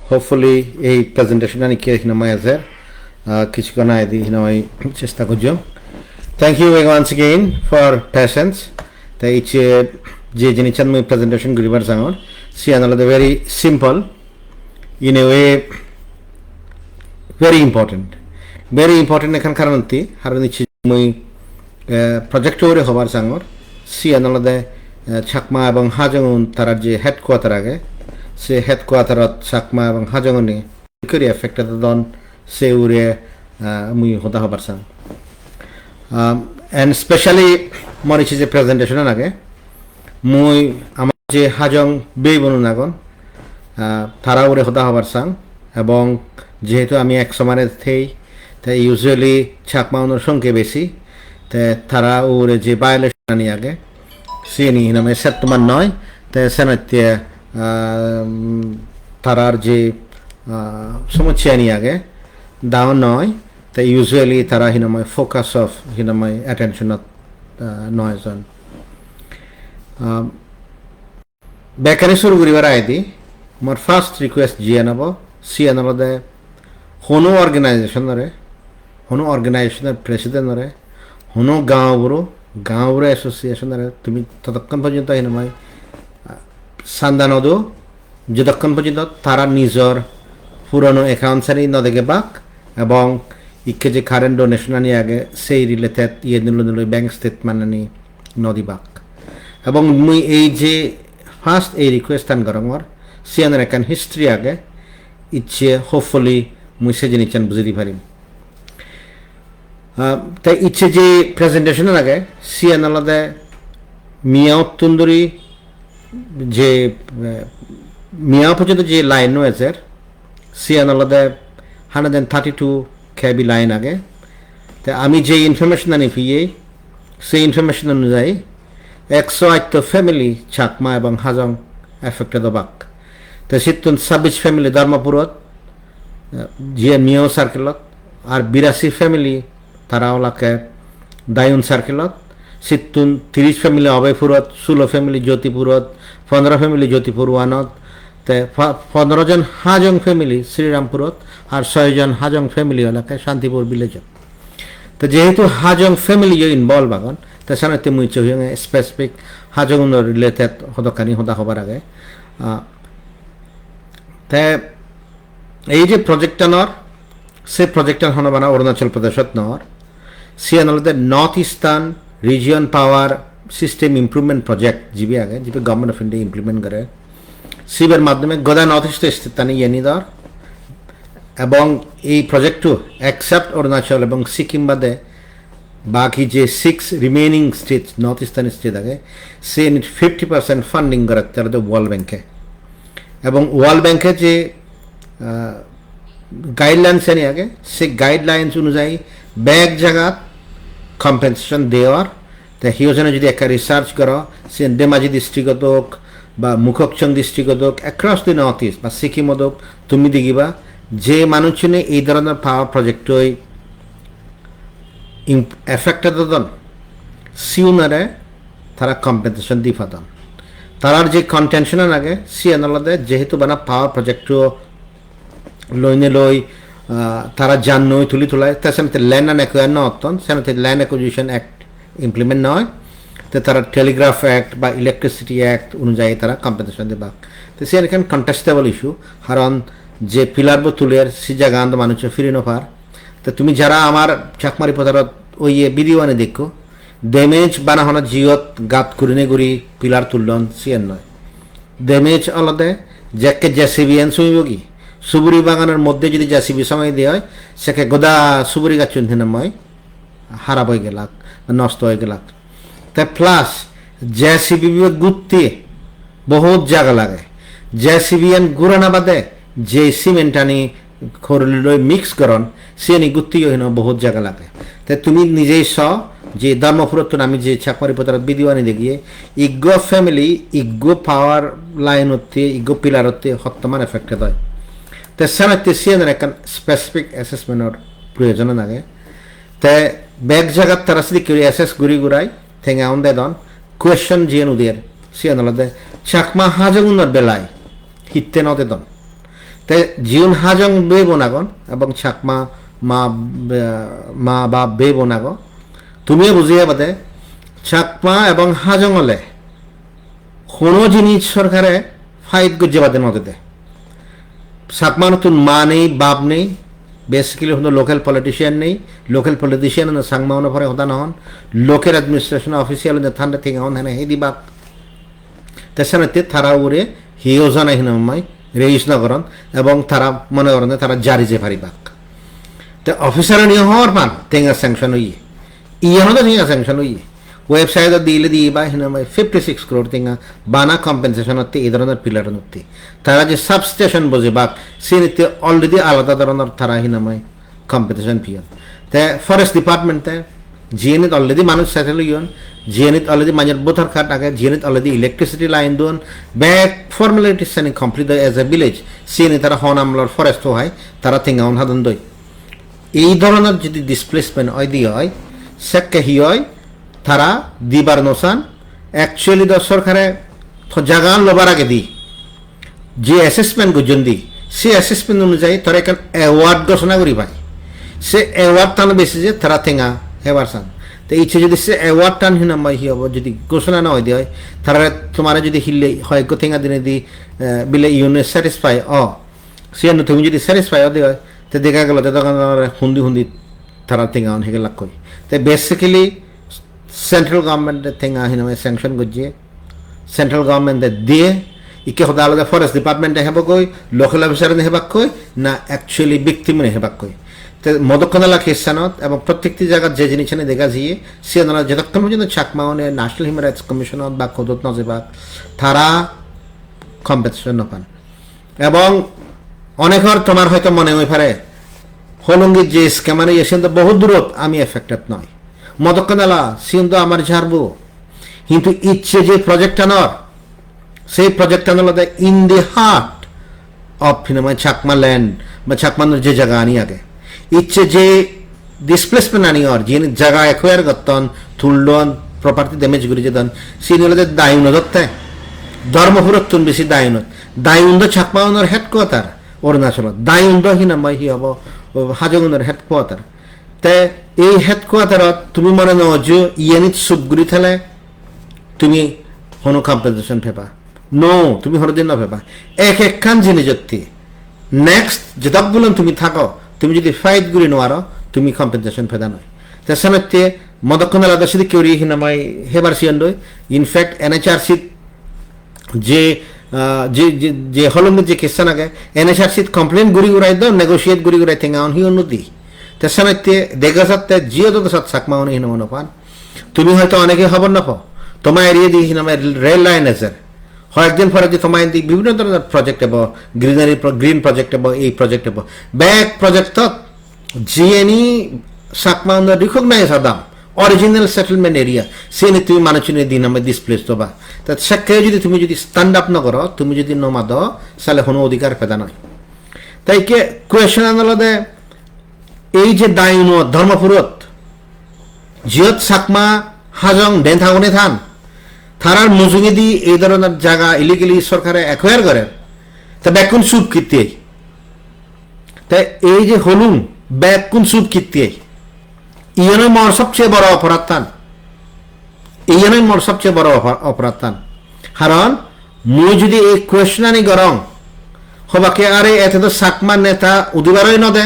hopefully এই presentation আমি কে হিনামাই আছে কিছুক্ষণ আইদি হিনামাই চেষ্টা করলাম thank you once again for patience তাই যে জিনিস আমি প্রেজেন্টেশন করিবার চাঙর C আনালাদে very simple in a way very important এখান কারণটি হারণ মই প্রজেক্ট ওরে হবার চাঙর সি আনালাদে ছাকমা এবং হাজং তারার যে হেডকোয়ার্টার আগে সে হেডকোয়ার্টারত চাকমা এবং হাজংনি করি এফেক্টেড দন সে উড়ে মুই হতা হবার চাং এন্ড স্পেশালি মরিছি যে প্রেজেন্টেশনের আগে মুই আমার যে হাজং বেই বনুন আগন তারা উড়ে হতা হবার চাং এবং যেহেতু আমি এক সমানে থেই তাই ইউজুয়ালি ছাকমা অনুর সংখ্যা বেশি তাই তারা উড়ে যে ভায়োলেশন আনি আগে সে নি নামে সেপ্টেম্বর 9 তাই সেনাতে তারার যে সমস্যা নিয়ে আগে দাও নয় তাই ইউজুয়ালি তারা হিনাময় ফোকাস অফ হিনাময় অ্যাটেনশনত নয় জন বেকারি শুরু করিবার আইদি মোর ফার্স্ট রিকোয়েস্ট জিয়ে নেব সিয়ে নলদে হনো অর্গানাইজেশনের প্রেসিডেন্টরে হনো গাঁওবুড়ো এসোসিয়েশনরে তুমি ততক্ষণ পর্যন্ত হিনাময় সান্দা নদো যতক্ষণ পর্যন্ত তারা নিজের পুরনো অ্যাকাউন্টসারি নদেগে বাক এবং ইকে যে কারেন্ট ডোনেশন আনি আগে সেই রিলেটেড নিল ব্যাংক স্টেটমেন্ট আনি নদী বাক এবং মুই এই যে ফার্স্ট এই রিকোয়েস্ট আন গরমর সিয়ানের একান হিস্ট্রি আগে ইচ্ছে হোপফুলি মুই সে জিনিস বুঝে দি পারিম তাই ইচ্ছে যে প্রেজেন্টেশনের আগে সিয়ান আলাদা মিয়া তুন্দুরি যে মিয়া পর্যন্ত যে লাইন রয়েছে সিয়ান আলাদা 132 কেবি লাইন আগে তা আমি যে ইনফরমেশন আনি ফিয়ে সেই ইনফরমেশন অনুযায়ী 108 ফ্যামিলি চাকমা এবং হাজং এফেক্টেড বাক তো সিতুন 26 ফ্যামিলি ধর্মপুরত জিয়ে মিয়াও সার্কেলত আর 82 ফ্যামিলি তারাওলাকে দায়ুন সার্কেলত সিতুন 30 ফ্যামিলি অভয়পুরত 16 ফ্যামিলি জ্যোতিপুরত 15 ফ্যামিলি জ্যোতিপুর ওয়ানত 15 জন হাজং ফ্যামিলি শ্রীরামপুরত আর 6 জন হাজং ফ্যামিলি এলাকায় শান্তিপুর ভিলেজ তো যেহেতু হাজং ফ্যামিলি ইনভলভ আগন তো সানাতে মুই চহিং স্পেসিফিক হাজং রিলেটেড হদকানি হদা হবার আগে তে এই যে প্রজেক্টটা নর সে প্রজেক্টটা হনবানা অরুণাচল প্রদেশত নর সিয়ানলতে north eastern region power system improvement project জিবি আগে জিবি গভর্নমেন্ট অফ ইন্ডিয়া ইমপ্লিমেন্ট করে সিবের মাধ্যমে গদা নর্থ ইস্ট স্টেটে ইয়ে দর এবং এই প্রজেক্টটো অ্যাকসেপ্ট অরুণাচল এবং সিকিম বাদে বাকি যে 6 remaining state north eastern state আগে সে 50% ফান্ডিং করে তারা ওয়ার্ল্ড ব্যাংকে এবং ওয়ার্ল্ড ব্যাংকে যে গাইডলাইন্স আনি আগে সে গাইডলাইন্স অনুযায়ী ব্যাগ জায়গাত কম্পেনসেশন দেওয়ার তা হিওজনে যদি একটা রিসার্চ করো সে ধেমাজি ডিস্ট্রিক্টত হোক বা মুখকচং ডিস্ট্রিক্টত হোক অ্যাক্রস দি নর্থ ইস্ট বা সিকিমত হোক তুমি দেখিবা যে মানুষজনে এই ধরনের পাওয়ার প্রজেক্টই এফেক্টেড হতন সিউনারে তারা কম্পেনসেশন দি পাতন তারার যে কন্টেনশনের আগে সিএনএলতে যেহেতু বানা পাওয়ার প্রজেক্ট লই তারা জান নই তুলি তোলায় তা সেনাতে ল্যান্ড অ্যান্ড অ্যাকোয়ার ন অতন সেনাতে ল্যান্ড অ্যাকুইজিশন অ্যাক্ট ইমপ্লিমেন্ট নয় তো তারা টেলিগ্রাফ অ্যাক্ট বা ইলেকট্রিসিটি অ্যাক্ট অনুযায়ী তারা কম্পেনসেশন দেবা তো সে এখানে কন্টেস্টেবল ইস্যু কারণ যে পিলার তুলের সে জায়গা আন্দ মানুষের ফিরে নফার তো তুমি যারা আমার চাকমারি পথারত ওই ভিডিও আনে দেখো ড্যামেজ বানাহনা জিওত গাত কুরিনে গুড়ি পিলার তুললন সিএন নয় ড্যামেজ আলাদা জ্যাকে জেসিবি এন শুইব কি সুবুরি বাগানের মধ্যে যদি জেসিবি সময় দেওয়া হয় সেকে গোদা সুবুরি গাছ চুনথিনাময় হারাপ হয়ে গেলাক নষ্ট হয়ে গেলাক তাই প্লাস জেসিবি গুত্তি বহুত জায়গা লাগে জেসিবি এন গুড়ানা বাদে যে সিমেন্ট আনি খরলিলৈ মিক্স করন সে নি গুত্তি হইন বহুত জায়গা লাগে তাই তুমি নিজেই স যে ধর্মপুরত আমি যে চাকমারি পতার ভিডিও আনি দেখিয়ে ইগো ফ্যামিলি ইগো পাওয়ার লাইন হতে ইগো পিলার হতে হত্যমান এফেক্টেড হয় তাই সেনাতে সিএনের একটা স্পেসিফিক অ্যাসেসমেন্টের প্রয়োজন লাগে তাই ব্যাগ জায়গার তারা যদি কেউ অ্যাসেস ঘুরাই ঠেঙে আউন দেন কোয়েশ্চন জিয়ে নুদের সিএন আলাদা চাকমা হাজগুনের বেলায় হিতে নদে দন তে জিউন হাজং বে বনাগন এবং চাকমা মা মা বা বে বনাগ তুমিও বুঝিয়ে বাদে চাকমা এবং হাজংলে কোনো জিনিস সরকারে ফাইট গুজে বাদে মধ্যে চাকমা নতুন মা নেই বাপ নেই বেসিক্যালি হলো লোকাল পলিটিশিয়ান নেই লোকাল পলিটিশিয়ান সাংমা পরে হতা নহন লোকেল অ্যাডমিনিস্ট্রেশন অফিসিয়াল থান্ডা থেকে হন হ্যাঁ হে দিবাক তেসানাতে তারা উড়ে হিও জানাই হিনামাই রেজিস্ট নগরন এবং তারা মনে করেন তারা জারি যে পারিবাক তো অফিসার নিয়ে হওয়ার পান টেঙ্গা স্যাংশন হইয়ে ইয়ানো টেঙ্গা স্যাংশন হইয়ে ওয়েবসাইটত দিলে দিয়ে বা হিনামাই 56 crore টেঙ্গা বানা কম্পেনসেশন হতে এই ধরনের পিলার নতি তারা যে সাবস্টেশন বোঝে বাক সে নিতে অলরেডি আলাদা ধরনের তারা হিনামাই কম্পেনসেশন পিয়ন তে ফরেস্ট ডিপার্টমেন্টে জিএনএত অলরেডি মানুষ সেটেল হইন জিএনএত অলরেডি মানুষের ভোটার কার্ড আগে জিএনএত অলরেডি ইলেকট্রিসিটি লাইন দোন back formalities Sunny complete as a village CNA তারা হন আমলার ফরেস্ট হয় তারা তেঙ্গাউন হাদন দই এই ধরনের যদি ডিসপ্লেসমেন্ট হয় দিয়ে হয় সেক্কে হি হয় তারা দিবার নোসান অ্যাকচুয়ালি দ সরকারে জাগান লবার আগে দি যে অ্যাসেসমেন্ট গুজন দি সে অ্যাসেসমেন্ট অনুযায়ী তারা এখন অ্যাওয়ার্ড ঘোষণা করি ভাই সে অ্যাওয়ার্ড টান বেশি যে তারা তেঙ্গা হেবার সান তো ইচ্ছে যদি সে অ্যাওয়ার্ড টান হিনামাই হি হব যদি ঘোষণা না হয় দিয়ে তারা তোমার যদি হিললে হয় থেঙ্গা দিনে দি বিলে ইউনে স্যাটিসফাই সে তুমি যদি স্যাটিসফাই দিয়ে হয় তো দেখা গেল তখন হুন্দি হুন্দি তারা তেঙ্গা হেগে লাগ করি তো বেসিক্যালি সেন্ট্রাল গভর্নমেন্টের থেঙ্গা হিনামাই স্যাংশন করছে সেন্ট্রাল গভর্নমেন্টে দিয়ে ইকে সদা আলাদা ফরেস্ট ডিপার্টমেন্টে হেবাক কই লোকাল অফিসারে হেবাক কই না অ্যাকচুয়ালি ব্যক্তিমনে হেবাক কই মদকনালা খ্রিস্টানত এবং প্রত্যেকটি জায়গার যে জিনিস দেখা যাইয়ে সে যতক্ষণ পর্যন্ত চাকমাওনে ন্যাশনাল হিউম্যান রাইটস কমিশনত বা খোদত নজেবাক তারা কম্পেনসেশন নপান এবং অনেকর তোমার হয়তো মনে হয়ে পারে হলঙ্গির যে স্ক্যামারে এসে তো বহু দূরত আমি এফেক্টেড নয় মদকনালা সিন তো আমার ঝাড়বো কিন্তু ইচ্ছে যে প্রজেক্ট আনর সেই প্রজেক্ট আনল ইন দি হার্ট অফ হিনামাই চাকমা ল্যান্ড বা চাকমানোর যে জায়গা আনি আগে ইচ্ছে যে ডিসপ্লেসমেন্ট আনি আর যে জায়গা একুয়ার করতন থুলডন প্রপার্টি ড্যামেজ করে যেতন সেই হলে দায়ুন ধরতে ধর্মপুরত তুন বেশি দায়ুনত দায়ুন্দ চাকমাউনের হেডকোয়ার্টার অরুণাচলত দায়ুন্দ হিনামাই হি হব হাজগুনের হেডকোয়ার্টার তে এই হেডকোয়ার্টারত তুমি মনে নয় যে ইয়ানিত সুপগুড়ি থেলে তুমি হনো কম্পেনসেশন ফেবা নো তুমি হরদিন না ফেবা এক একখান জিনিসত্তি নেক্সট যেতকগুলো তুমি থাকো তুমি যদি ফাইট গুলি নোয়ারো তুমি কম্পেনসেশন ফেদা নয় তাছাড়া মদক্ষণ আলাদা সাথে কেউ হিনামাই হেবার সিয়ান দই ইনফ্যাক্ট এনএচআরসি যে যে যে হলঙ্গের যে কেসান আগে এনএচআরসি কমপ্লেন গুড়ি গুড়াই দাও নেগোসিয়েট গুড়ি গুড়াই থেঙ্গা হি উন্নতি তাছাড়া দেখা যাচ্ছে জিও তো সাত চাকমা অনেক হিনামা নপান তুমি হয়তো অনেকে খবর না পাও তোমার এরিয়া দিয়ে হিনামাই রেল লাইন আছে কয়েকদিন পরে যে তোমার বিভিন্ন ধরনের প্রজেক্ট হব গ্রিনারি গ্রিন প্রজেক্ট হব এই প্রজেক্ট হব ব্যাক প্রজেক্ট জিএনই চাকমা রিকগনাইজ আদাম অরিজিনাল সেটেলমেন্ট এরিয়া সে নিয়ে তুমি মানুষের দিন আমার ডিসপ্লেস হবা তা সেক্ষেত্রে যদি তুমি যদি স্ট্যান্ড আপ না করো তুমি যদি নমাদ তাহলে কোনো অধিকার পেদা নয় তাই কে কোয়েশন আনলদে এই যে দায়ন ধর্মপুরত জিয়ত চাকমা হাজং ডেন থাকুনে থান থানার মজুঙে দি এই ধরনের জায়গা ইলিগেলি সরকারে অ্যাকোয়ার করে তা ব্যাকুন সুপ কিতে তাই এই যে হলুম ব্যাকুন সুপ কিতে ইয়ানোই মর সবচেয়ে বড় অপরাধ তান ইয়ানোই মর সবচেয়ে বড় অপরাধ তান কারণ মুই যদি এই কোয়েশন আনি গরং হবাকে আরে এতে তো চাকমা নেতা উদিবারই নদে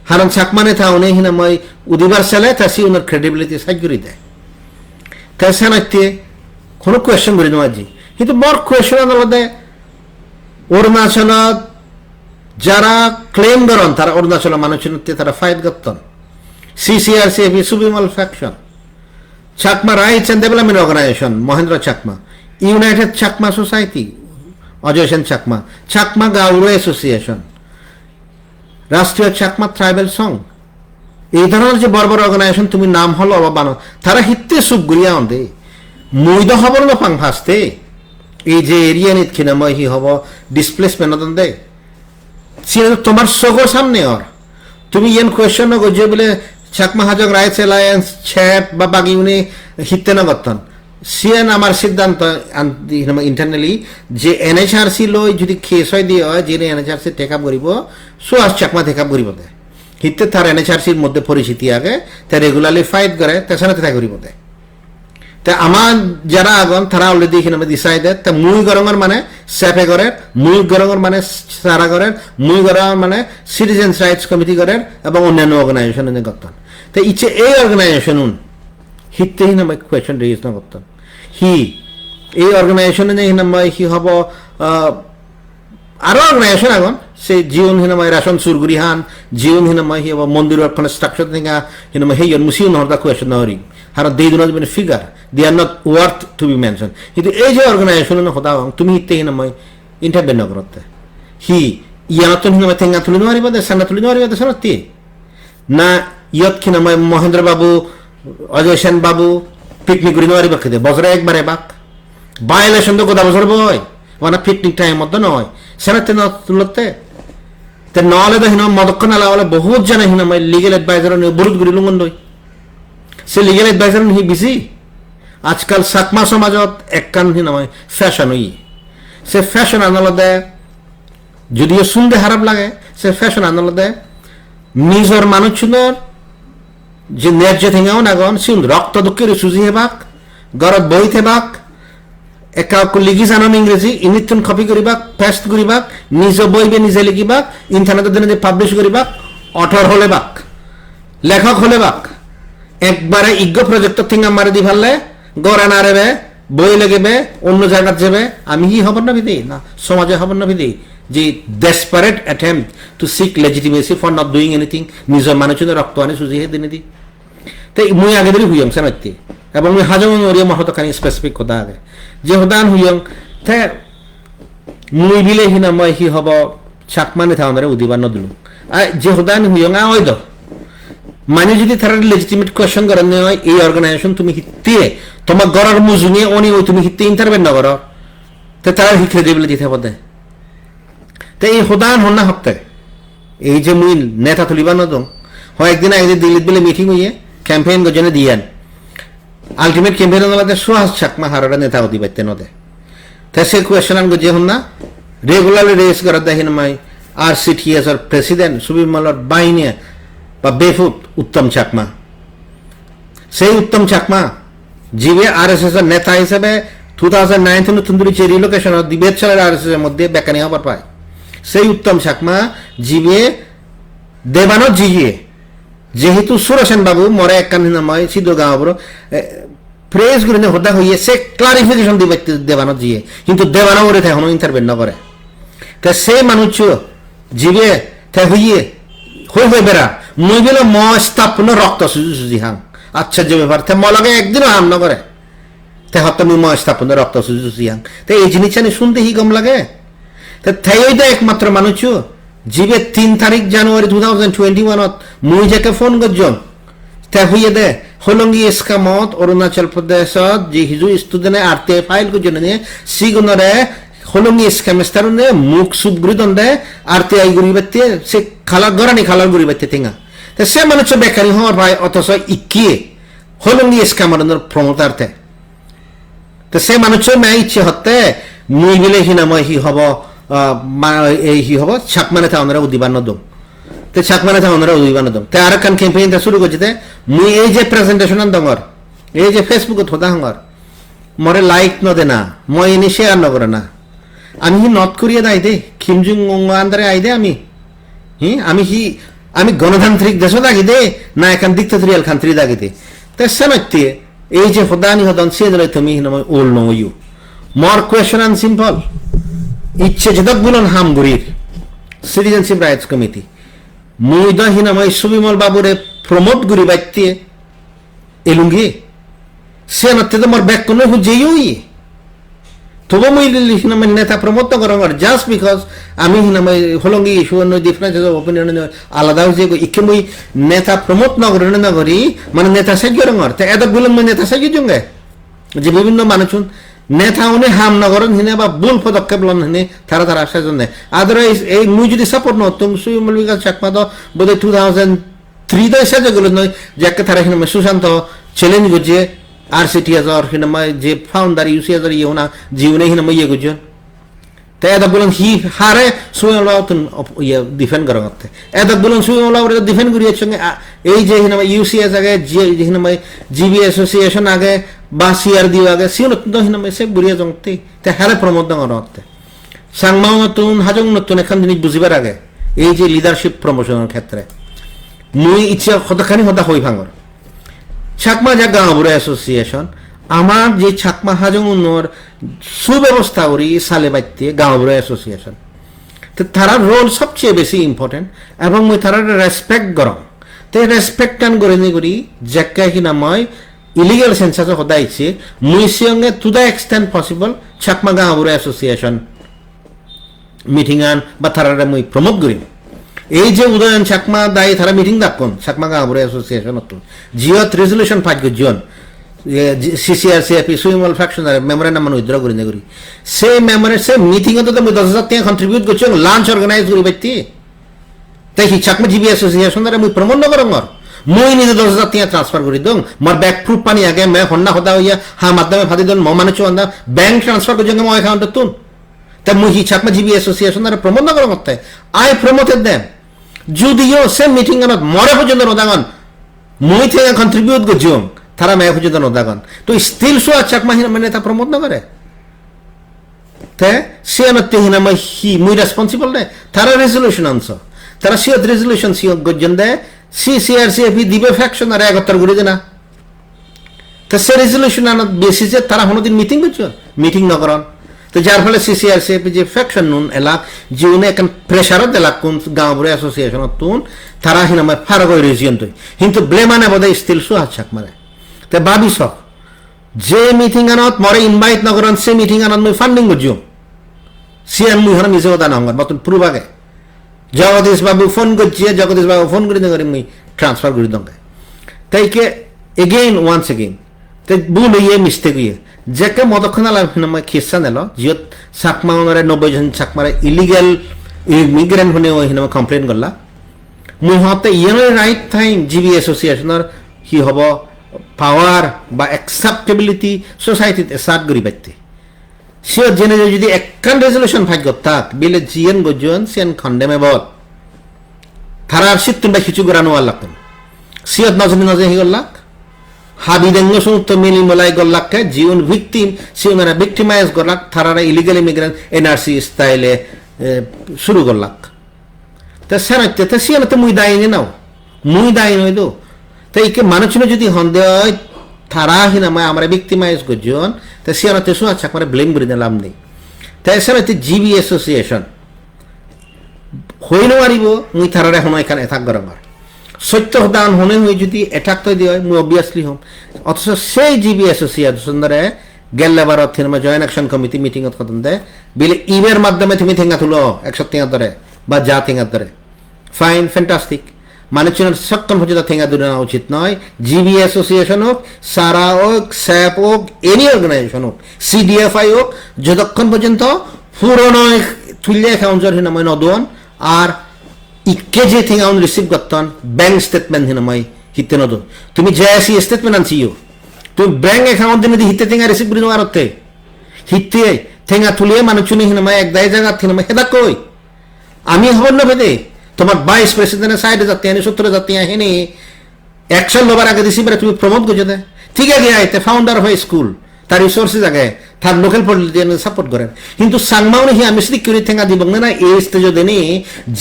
কারণ চাকমা নেতা উনি হিনা মই উদিবার চালে তাসি উনার ক্রেডিবিলিটি সাইড করে দেয় তাছাড়া কোনো কোয়েশন করি আজি কিন্তু বড় কোয়েশন আনলদে অরুণাচলত যারা ক্লেম করেন তারা অরুণাচল মানুষের তারা ফাইট করতেন CCRCF Subimal faction Chakma rights and development organisation Mahendra Chakma united Chakma society Ajay Sen Chakma Chakma গাউরো association Rashtriya Chakma tribal song এই ধরনের যে বড় বড় অর্গানাইজেশন তুমি নাম হলো বানো তারা হিতে সুপ গুলিয়া দে মৈদ হবর না পাং ফাস্তে এই যে এরিয়া নিত কিনা মই হি হব ডিসপ্লেসমেন্ট দে তোমার সগর সামনে আর তুমি ইয়ান কোয়েশন গজে বলে চাকমা হাজক রাইটস অ্যালায়েন্স ছেট বা বাগিউনি হিতে না করতেন সিয়ান আমার সিদ্ধান্ত ইন্টারনালি যে এনএচআরসি লই যদি কেস হয় দিয়ে হয় যে এনএচআরসি টেক আপ করিব সুহাস চাকমা টেক আপ করিব দে হিতে তার এনএচআরসির মধ্যে পরিচিতি আগে তা রেগুলারলি ফাইট করে তা সাথে তা করিব দে তা আমার যারা আগন তারা অলরেডি এখানে ডিসাইড তা মুই গরঙর মানে সেফে করে মুই গরঙর মানে সারা করে মুই গরঙর মানে সিটিজেন্স রাইটস কমিটি করে এবং অন্যান্য অর্গানাইজেশন করতেন তা ইচ্ছে এই অর্গানাইজেশন হিতে হিনা কোয়েশ্চন রেজ না করতেন এই অর্গানাইজেশনে হিনামাই হি হব আরো অর্গানাইজেশন আগন সে জীবন হিনামাই রেশন সুরগুরি হান জীবন হিনামাই হি হব মন্দিরের কনস্ট্রাকশন থেকে হিনামাই হেই মুসিও নহরদা কোয়েশ্চন নহরি হার they do not even figure they are not worth to be mention কিন্তু এই যে অর্গানাইজেশন হদা তুমি হিতে হিনামাই ইন্টারভেন নগরতে ইয়ানতন হিনামাই থেঙ্গা তুলি নোৱাৰিব দে সানা তুলি নোৱাৰিব দে সনতি না ইয়ত হিনামাই মহেন্দ্র বাবু অজয় সেন বাবু পিকনিক করি নোৱাৰিব খেদে বছরে একবারে বাক বাই ইলেকশন তো গোদা বছর বয় ওনা পিকনিক টাইম মধ্যে নয় সেনাতে ন তুলতে তে নহলে তো হিনা মদক্ষণ আলাওয়ালে বহুত জানে হিনা মই লিগেল এডভাইজার বরুদ গুরি লুঙ্গন দই সে লিগেল এডভাইজার হি বিজি আজকাল সাকমা সমাজত একখান হিনা মই ফ্যাশন হই সে ফ্যাশন আনলদে যদিও শুনতে খারাপ লাগে সে ফ্যাশন আনলদে নিজর মানুষজনের যে ন্যায্য থেঙাও নাগন সিউন রক্ত দুঃখের সুজি হেবাক গরত বই থেবাক একা লিখি জানন ইংরেজি ইনিতুন কপি করিবাক পেস্ট করিবাক নিজ বইবে নিজে লিখিবাক ইন্টারনেটে দিনে পাবলিশ করিবাক অথর হলে বাক লেখক হলে বাক একবারে ইজ্ঞ প্রজেক্ট থেঙা মারি দি ফেললে গড়ে না রেবে বই লেগেবে অন্য জায়গায় যাবে আমি হি হব না বিধি না সমাজে হব না বিধি যে desperate attempt to seek legitimacy for not doing anything নিজের মানুষের রক্ত আনি সুজি হে দিনে দি তাই মুই আগে ধরে হুইয়ং সেনাইতে এবং মুই হাজং ওরিয়া মহতখানি স্পেসিফিক কথা আগে যে হদান হুইয়ং তে মুই বিলে হিনা মই হি হব চাকমানে থাউন্দারে উদিবার নদলু যে হদান হুইয়ং ওই দ মানে যদি তারা লেজিটিমেট কোয়েশ্চন করেন হয় এই অর্গানাইজেশন তুমি হিতে তোমার গড়ার মুজুনি অনি ওই তুমি হিতে ইন্টারভেন না করো তে তারা হি ক্রেডিবিলিটি থাকবে দে তে এই হদান হন না হপ্তে এই যে মুই নেতা তুলিবার নদম হয় একদিন আগে দিল্লিত বলে মিটিং হইয়ে ক্যাম্পেইন গজনে দিয়ান আলটিমেট ক্যাম্পেইন নলাতে সুহাস চাকমা হাররা নেতা হতি বাইতে নদে তে সে কোয়েশ্চন আন গজে হন না রেগুলারলি রেস করা দেখেন মাই RCTS আর প্রেসিডেন্ট সুবীর মালার বাইনে বা বেফুট উত্তম চাকমা সেই উত্তম চাকমা জিবে RSS এর নেতা হিসেবে 2009 তুন্দুরি যে রিলোকেশন দিবেদ চলের RSS এর মধ্যে বেকানি হবার পায় সেই উত্তম চাকমা জিবে দেবানো জিয়ে যেহেতু সুরসেন বাবু মরে একখান নাময় সিদ্ধ গাঁও প্রেস গুলো হদা হইয়ে সে ক্লারিফিকেশন দিবে দেবানো জিয়ে কিন্তু দেবানো করে এখনো ইন্টারভেন না করে তা সে মানুষ জিবে তে হইয়ে হই হই বেড়া মুই গেলে স্থাপন রক্ত সুজি সুজি হাং আচ্ছা যে ব্যাপার তে মলগে একদিনও হাম না করে তে হত মুই স্থাপন রক্ত সুজি সুজি হাং তে এই জিনিসটা শুনতে হি গম লাগে তে তাই একমাত্র মানুষ জিবে 3 তারিখ জানুয়ারি 2021 মুই যাকে ফোন করজন তে হইয়ে দে হলঙ্গি এসকামত অরুণাচল প্রদেশত যে হিজু স্টুডেন্টে আরতে ফাইল করজন নিয়ে সিগুনরে হলঙ্গি এসকামেস্তারনে মুখ সুবগুরি দন্দে আরতে আই গুরি বাতে সে খালা গরানি খালার গুরি বাতে তেঙ্গা তে সে মানুষ বেকারি হওয়ার ভাই অথচ ইকিয়ে হলঙ্গি এসকামরনের প্রমোটারতে তে সে মানুষ মে ইচ্ছে হতে মুই গেলে হিনাময় হি হব এই হি হব ছাকমানে থা আমরা উদিবান নদম তে ছাকমানে থা আমরা উদিবান নদম তে আর কান ক্যাম্পেইনটা শুরু করতে মুই এই যে প্রেজেন্টেশন দঙ্গর এই যে ফেসবুকত হদা হঙ্গর মরে লাইক ন দে না মই এনে শেয়ার ন করে না আমি হি নর্থ কোরিয়া দাই দে খিমজুং আন্দারে আই দে আমি গণতান্ত্রিক দেশ দাগি দে না এখান ডিক্টেটরিয়াল কান্ট্রি দাগি দে তে সেনতে এই যে হদানি হদন সে দলে তুমি হিনময় ওল নো ইউ মোর কোয়েশ্চন আন সিম্পল ইচ্ছে যেদক বুলন হামগুড়ির সিটিজেনশিপ রাইটস কমিটি মুই দ হিনাময় সুবিমল বাবুরে প্রমোট গুরি বাইতে এলুঙ্গি সে নতে তো মোর ব্যাক কোন হুজেই তবু মুই হিনাময় নেতা প্রমোট তো করঙ্গর জাস্ট বিকজ আমি হিনাময় হলঙ্গি ইস্যু অন্য ডিফারেন্স অপিনিয়ন আলাদা হইছে ইকে মুই নেতা প্রমোট ন করি মানে নেতা সাজ্য রঙ্গর তে এদক বুলন মুই নেতা সাজ্য জঙ্গে যে বিভিন্ন মানুষ নেতা উনি হাম নগরন হিনে বা ভুল পদক্ষেপ লন হিনে তারা তারা সেজন আদারওয়াইজ এই মুই যদি সাপোর্ট ন তুমি সুবিমল বিকাশ চাকমা তো বোধহয় 2003 এসে যেগুলো নয় যাকে তারা হিনে সুশান্ত চ্যালেঞ্জ করছে RCTS or hinama je founder UCS or yona jivne hinama ye gujon te ada bulan hi hare suyo lautun ye defend garangatte ada bulan suyo laure defend guriye chonge ei je hinama UCS age je hinama GB association age ba CRD age siyo to hinama se guriye jongte te hare promote garangatte sangmao notun hajong notun ekhan jinis bujibar age ei je leadership promotion ক্ষেত্রে মুই ইচ্ছা কতখানি হতা হই ভাঙর চাকমা যা গাঁওবুড়া association আমার যে চাকমা হাজং উন্নর সুব্যবস্থা করি সালে বাইতে গাঁওবুড়া অ্যাসোসিয়েশন তো তারা রোল সবচেয়ে বেশি ইম্পর্টেন্ট এবং মুই তারা রেসপেক্ট গরম তে রেসপেক্ট টান করে নি করি জ্যাকা কি নাময় ইলিগাল সেন্সাস হদাইছে মুই সঙ্গে to the extent possible Chakma Gaonbura association meeting আন বা তারা মুই প্রমোট করি এই যে উদয়ন চাকমা দায়ী তারা মিটিং ডাকুন চাকমা গাঁওবুড়া অ্যাসোসিয়েশন জিওত রেজলিউশন পাঁচ জন CCRCFP সুইমল ফ্যাকশনার মেমোরেন্ডাম উইথড্র করি না করি সেই মেমোরে সেই মিটিং তো আমি 10,000 টাকা কন্ট্রিবিউট করছি লাঞ্চ অর্গানাইজ করি বাইতি তাই কি চাকমা জিবি অ্যাসোসিয়েশন দ্বারা মুই প্রমোট নকরং মুই নিজে 10,000 টাকা ট্রান্সফার করি দং মোর ব্যাক প্রুফ পানি আগে মে হন্না হদা হইয়া হা মাধ্যমে ফাদি দন মমানে চন্দা ব্যাংক ট্রান্সফার করে জঙ্গে মো অ্যাকাউন্ট তুন তা মুই চাকমা জিবি অ্যাসোসিয়েশন দ্বারা প্রমোট নকরং করতে আই প্রমোটেড দেম যদিও সে মিটিং আনত মরে পর্যন্ত নদাগন মই থেকে কন্ট্রিবিউট করছিম তারা মেয়ে পর্যন্ত নদাগন তো স্টিল শো চাকমা হিনা মানে তা প্রমোট না করে তে সে আনতে হিনা মাই হি মুই রেসপন্সিবল নে তারা রেজলিউশন আনছ তারা সে রেজলিউশন সি গজন দে CCRCFP দিবে ফ্যাকশন আর 71 গুড়ি দেনা তো সে রেজলিউশন আনত বেসিসে তারা হনদিন মিটিং করছ মিটিং না করন তো যার ফলে CCRCFP যে ফ্যাকশন নুন এলাক জিউনে এখন প্রেসারত এলাক কোন গাঁওবুড়া অ্যাসোসিয়েশন তুন তারা হিনামে ফারাক হয়ে রিজিয়ন তুই কিন্তু ব্লেমানে বোধহয় স্টিল সু হাত ছাক মারে তে ভাবিস যে মিটিং আনত মরে ইনভাইট নকরন সে মিটিং আনত মুই ফান্ডিং করছিম সিএম মুই হন নিজেও দান হঙ্গন বতন পূর্বাগে জগদীশ বাবু ফোন করছি জগদীশ বাবু ফোন করে করে মুই ট্রান্সফার করে দঙ্গে তাই কে এগেইন ওয়ান্স এগেইন তে ভুল ইয়ে মিস্টেক ইয়ে যেকে মদক্ষণ আলাম খিসা নেল জিয়ত চাকমা 90 জন চাকমারে ইলিগেল ইমিগ্রেন্ট হনে ওই হিনামা কমপ্লেন করলা মুই হতে ইয়ের রাইট টাইম জিবি অ্যাসোসিয়েশনের কি হব পাওয়ার বা অ্যাকসেপ্টেবিলিটি সোসাইটিতে সাত করি পাইতে সে জেনে যদি একখান রেজলিউশন ভাগ্য থাক বিলে জিএন গজন সিএন কন্ডেমেবল তারার সিত্তুন বা কিছু গরানো লাগতেন সিয়ত নজরে নজরে হি গল্লাক হাবিদেঙ্গ সমস্ত মিলি মলাই গল্লাককে জীবন ভিকটিম সিওনারা ভিকটিমাইজ গল্লাক তারারা ইলিগাল ইমিগ্রেন্ট এনআরসি স্টাইলে শুরু গল্লাক তা সেনাতে তা সিয়ানতে মুই দায়ী নাও মুই দায়ী নই দো তাই কে মানুষনে যদি সন্দেহ হয় তারা হিনামায় আমরা ভিকটিমাইজ গজন তা সিয়ানতে সু আচ্ছা করে ব্লেম করে দিলাম নেই তাই সেনাতে জিবি অ্যাসোসিয়েশন হই নোৱাৰিব মুই তারারে এখন এখানে এথাক গরমার সত্য দান হনে হয়ে যদি অ্যাটাক তো দিয়ে মুই অবভিয়াসলি হম অথচ সেই জিবি অ্যাসোসিয়েশন দ্বারা গেল্লাবারত থিনমা জয়েন্ট অ্যাকশন কমিটি মিটিংত কতন দে বিলে ইমের মাধ্যমে তুমি থেঙ্গা তুলো 100 টেঙ্গা ধরে বা যা থেঙ্গা ধরে ফাইন ফ্যান্টাস্টিক মানুষজনের সক্ষম পর্যন্ত থেঙ্গা দূরে নেওয়া উচিত নয় জিবি অ্যাসোসিয়েশন হোক সারা হোক স্যাপ হোক এনি অর্গানাইজেশন হোক CDFI হোক যতক্ষণ পর্যন্ত পুরনো তুললে অ্যাকাউন্টর হিনাময় নদন আর ইকে যে থিং আউন রিসিভ করতেন ব্যাংক স্টেটমেন্ট হিনাময় হিতে নদন তুমি JSC স্টেটমেন্ট আনছিও তুমি ব্যাংক অ্যাকাউন্ট দিনে হিতে থিঙ্গা রিসিভ করি নেওয়ার অর্থে হিতে থিঙ্গা তুলিয়ে মানুষজনে হিনাময় এক দায় জায়গা হিনাময় হেদা কই আমি হবর না ভেদে তোমার ভাইস প্রেসিডেন্টের 60,000 টাকা 70,000 টাকা হেনে অ্যাকশন লবার আগে দিছি তুমি প্রমোট করছো দে ঠিক আছে আইতে ফাউন্ডার হয় স্কুল তার রিসোর্সেস আগে তার লোকাল পলিটিশিয়ান সাপোর্ট করেন কিন্তু সাংমাউনি হি আমি সিকিউরি থেঙ্গা দিব না এই স্টেজ দেনি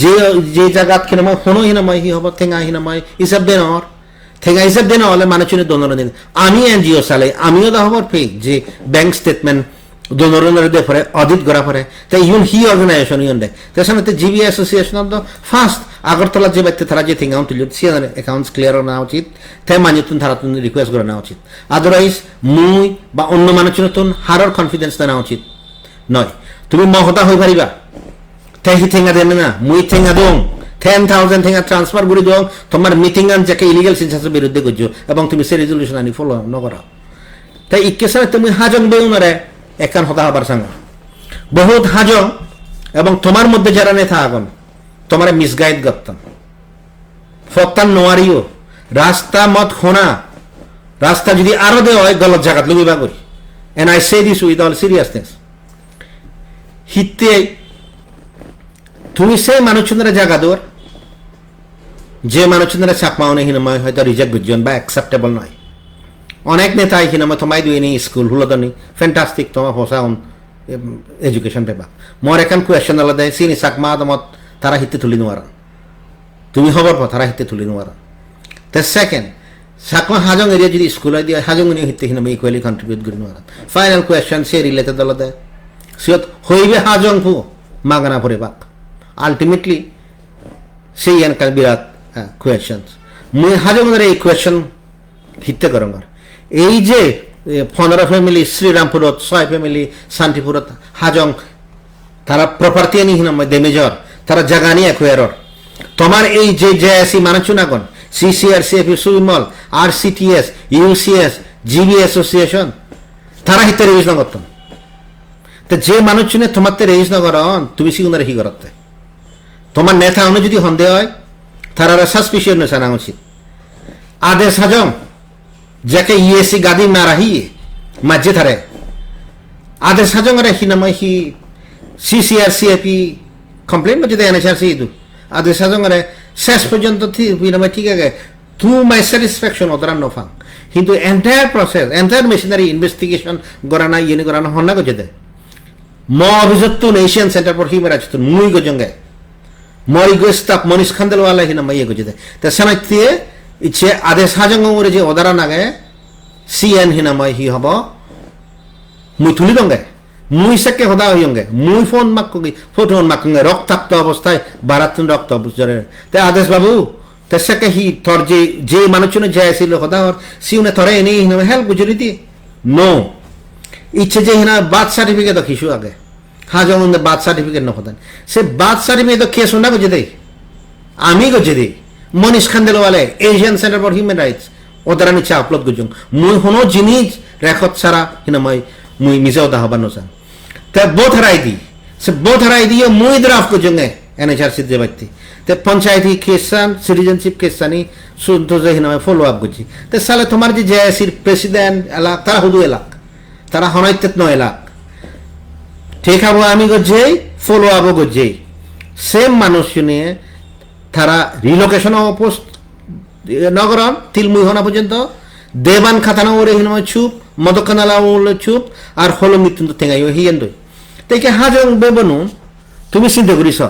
যে যে জায়গাত কিনা হনো হিনামাই হি হব থেঙ্গা হিনামাই হিসাব দেন আর থেঙ্গা হিসাব দেন হলে মানুষের দোনর দিন আমি এনজিও চালাই আমিও দা হবর ফেক যে ব্যাংক স্টেটমেন্ট দোনরের দে পরে অডিট করা পরে তাই ইউন হি অর্গানাইজেশন ইউন দে তার সামনে GB association of the first Agartala যে ব্যক্তি তারা যে থিঙ্গাউন তুলিত সে অ্যাকাউন্টস ক্লিয়ার না উচিত তাই মানিতুন তারা তুমি রিকোয়েস্ট করে নেওয়া উচিত আদারওয়াইজ মুই বা অন্য মানুষের নতুন হারর কনফিডেন্স নেওয়া উচিত নয় তুমি মহতা হয়ে পারিবা তাই হি ঠেঙ্গা দেন না মুই ঠেঙ্গা দং 10,000 ঠেঙ্গা ট্রান্সফার করে দং তোমার মিটিং আন যাকে ইলিগাল সেন্সাসের বিরুদ্ধে করছো এবং তুমি সে রেজলিউশন আনি ফলো নকরা তাই ইকে সাথে তুমি হাজন বেউনারে একান হতা হবার সঙ্গে বহুত হাজং এবং তোমার মধ্যে যারা নেতা আগন তোমার মিসগাইড করতাম ফতান নোয়ারিও রাস্তা মত হোনা রাস্তা যদি আরো দেওয়া হয় গলত জায়গাত লুবিবা করি and I say this with all seriousness হিতে তুমি সেই মানুষজনের জায়গা দেওয়ার যে মানুষজনের চাকমাওনে হিনময় হয়তো রিজেক্ট বুঝছেন বা অ্যাকসেপ্টেবল নয় অনেক নেতাই হিনময় তোমায় দুই নি স্কুল হুলদনি ফ্যান্টাস্টিক তোমার হোসাউন এডুকেশন পেবা মোর এখন কুয়েশন আলাদা সিনি চাকমা দমত তারা হিতে তুলি নোয়ারা তুমি খবর পা তারা হিতে তুলি নোয়ারা তে সেকেন্ড চাকমা হাজং এরিয়া যদি স্কুল দিয়ে হাজং এরিয়া হিতে হিনময় ইকুয়ালি কন্ট্রিবিউট করি নোয়ারা ফাইনাল কুয়েশন সে রিলেটেড আলাদা সিয়ত হইবে হাজং ফু মাগানা পরে বাক আলটিমেটলি সেই এনকার বিরাট কুয়েশনস মুই হাজংয়ের এই কুয়েশন হিতে করঙ্গার এই যে 15 ফ্যামিলি শ্রীরামপুরত 6 ফ্যামিলি শান্তিপুরত হাজং তারা প্রপার্টি আনি হিনময় ড্যামেজর তারা জায়গা নিয়ে একুয়ারর তোমার এই যে জেএসি মানুষুনাগন সিসিআর সিএফি সুইমল আরসিটিএস ইউসিএস জিবি অ্যাসোসিয়েশন তারা হিতে রেজিস নগরতন তো যে মানুষজনে তোমার রেজিস নগরন তুমি সিগুনারে হি করতে তোমার নেতা অনু যদি সন্দেহ হয় তারা সাসপিশন জানা উচিত আদেশ হাজং যাকে ইএসি গাদি মারাহি মাঝে থারে আদেশ হাজং আরে হি নামে হি সিসিআর সিএপি কমপ্লেন করছে এনএচআরসি ইদু আদেশ হাজং আরে শেষ পর্যন্ত নামে ঠিক আছে টু মাই স্যাটিসফ্যাকশন ওদরা নফাং কিন্তু entire process entire machinery investigation গড়ানা ইয়ে গড়ানা হন্না করছে দে ম অভিযুক্ত Asian centre for human rights মুই গজঙ্গে মই গোস্তাক মনীষ খান্দেলওয়ালা হিনা মাইয়ে গজে তে সানাইতে ইচ্ছে আদেশ হাজং ওরে যে ওদারা নাগে সিএন হিনা মাই হি হব মুই তুলি দঙ্গে মুই সেকে হদা হইয়ঙ্গে মুই ফোন মাক্কি ফটো মাক্কি রক্তাক্ত অবস্থায় বারাতুন রক্ত বুঝরে তে আদেশ বাবু তে সেকে হি তোর যে মানুষজনে যায় ছিল হদা সিউনে তরে এনে হিনা হেল্প বুঝরি দি নো ইচ্ছে যে হিনা বার্থ সার্টিফিকেট দেখিসু আগে হাজং বার্থ সার্টিফিকেট নখদান সে বার্থ সার্টিফিকেট কেস না গজে দেই আমি গজে দেই মনীষ খান্দেলওয়ালে Asian centre for human rights ওদের নিচে আপলোড গজুং মুই হনো জিনিস রেকর্ড ছাড়া হিনা মুই নিজে ওদা হবার নচান তে বোধ হারাই দি সে বোধ হারাই দিয়ে মুই ড্রাফট গজুঙে এনএচআরসি যে ব্যক্তি তে পঞ্চায়েতি কেসান সিটিজেনশিপ কেসানি শুদ্ধ যে হিনা ফলো আপ গজি তে সালে তোমার যে জেএসির প্রেসিডেন্ট এলাক তারা হুদু এলাক তারা হনাইতেত নয় এলাক ঠিক হবো আমি গজেই ফলো আপ গজেই সেম মানুষ নিয়ে তারা রিলোকেশন অপোস্ট নগরন তিলমুই হনা পর্যন্ত দেবান খাতানা ওরে হিনময় চুপ মদকানালা ওলে চুপ আর হলো মৃত্যু টেঙাই হিয়েন দই তাইকে হাজং বেবনু তুমি চিন্তা করিস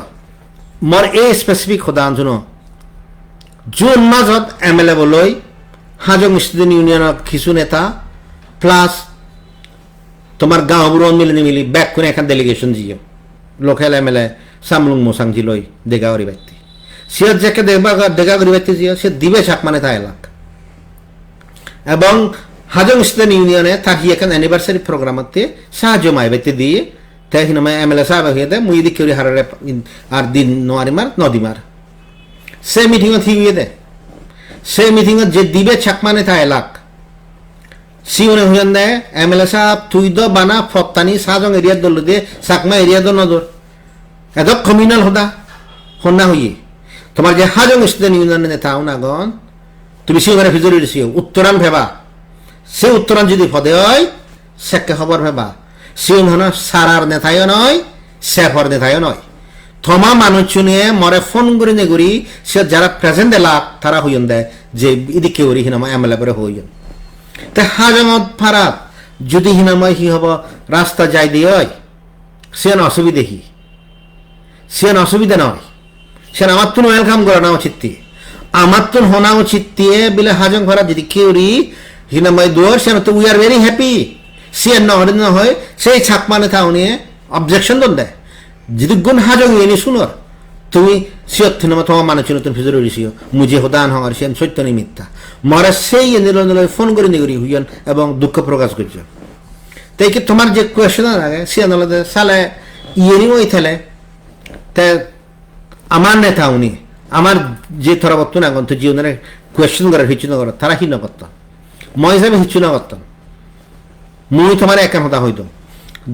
মর এই স্পেসিফিক সদা আনছো জুন মাজত এমএলএ বলৈ হাজং ষ্টুডেন্ট ইউনিয়নৰ কিছু নেতা প্লাস তোমার গাঁওবোৰ মিলি ব্যাক করে এখন ডেলিগেশন জিও লোকাল এমএলএ সামলুং মোসাংজি লই দেগাওরি ব্যক্তি সিয়ত যাকে দেগাওরি ব্যক্তি জিও সে দিবে চাক মানে তা এলাক এবং হাজং ষ্টুডেন্ট ইউনিয়নে থাকি এখন অ্যানিভার্সারি প্রোগ্রামতে সাহায্য মাই ব্যক্তি দিয়ে তাই হিনমে এমএলএ সাহেব হয়ে দে মুই দিকে হারারে আর দিন নোয়ারিমার নদীমার সে মিটিংত হিয়ে দে সে মিটিংত যে দিবে চাক মানে তা এলাক সিউনে হুইন দে এমএলএ সাহেব তুই দ বানা ফত্তানি সাজং এরিয়া দল দে সাকমা এরিয়া দ নদর এদ কমিউনাল হদা হন্না হইয়ে তোমার যে হাজং ষ্টুডেন্ট ইউনিয়ন নেতা উনাগন তুমি সিউরে ফিজুরি দিছিও উত্তরান ভেবা সে উত্তরান যদি ফদে হয় সেকে খবর ভেবা সিউন হন সারার নেতায়ও নয় সেফর নেতায়ও নয় থমা মানুষ চুনিয়ে মরে ফোন করে নেগুরি সে যারা প্রেজেন্ট এলাক তারা হইন দেয় যে ইদিকে ওরি হিনামা এমএলএ করে হইন তে হাজঙত ফারাত যদি হিনাময় হি হব রাস্তা যাই দিয়ে সেন অসুবিধে হি সেন অসুবিধা নয় সেন আমার তুন ওয়েলকাম করা না উচিত আমার তুন হনা উচিত বলে হাজং ফারাত যদি কেউরি হিনাময় দোর সেন তো we are very happy Sen না হয় সেই ছাক মানে তাও নিয়ে অবজেকশন দন দেয় যদি গুণ হাজং এনে শুনর তুমি সিয়ত হিনামা তোমার মানুষ তুমি ফিজুরি দিছিও মুঝে হদান হওয়ার সেন সত্য নি মিথ্যা মরা সেই নিলয় ফোন করে নিগরি হুইয়ন এবং দুঃখ প্রকাশ করছ তাই কি তোমার যে কোয়েশ্চন লাগে সে নলদে সালে ইয়েনি ওই থেলে তে আমার নেতা উনি আমার যে থরা বক্ত না গন্ত জীবনের কোয়েশ্চন করার হিচু না করার তারা কি না করতাম মই হিসাবে হিচু না করতাম মুই তোমার একা হতা হইতো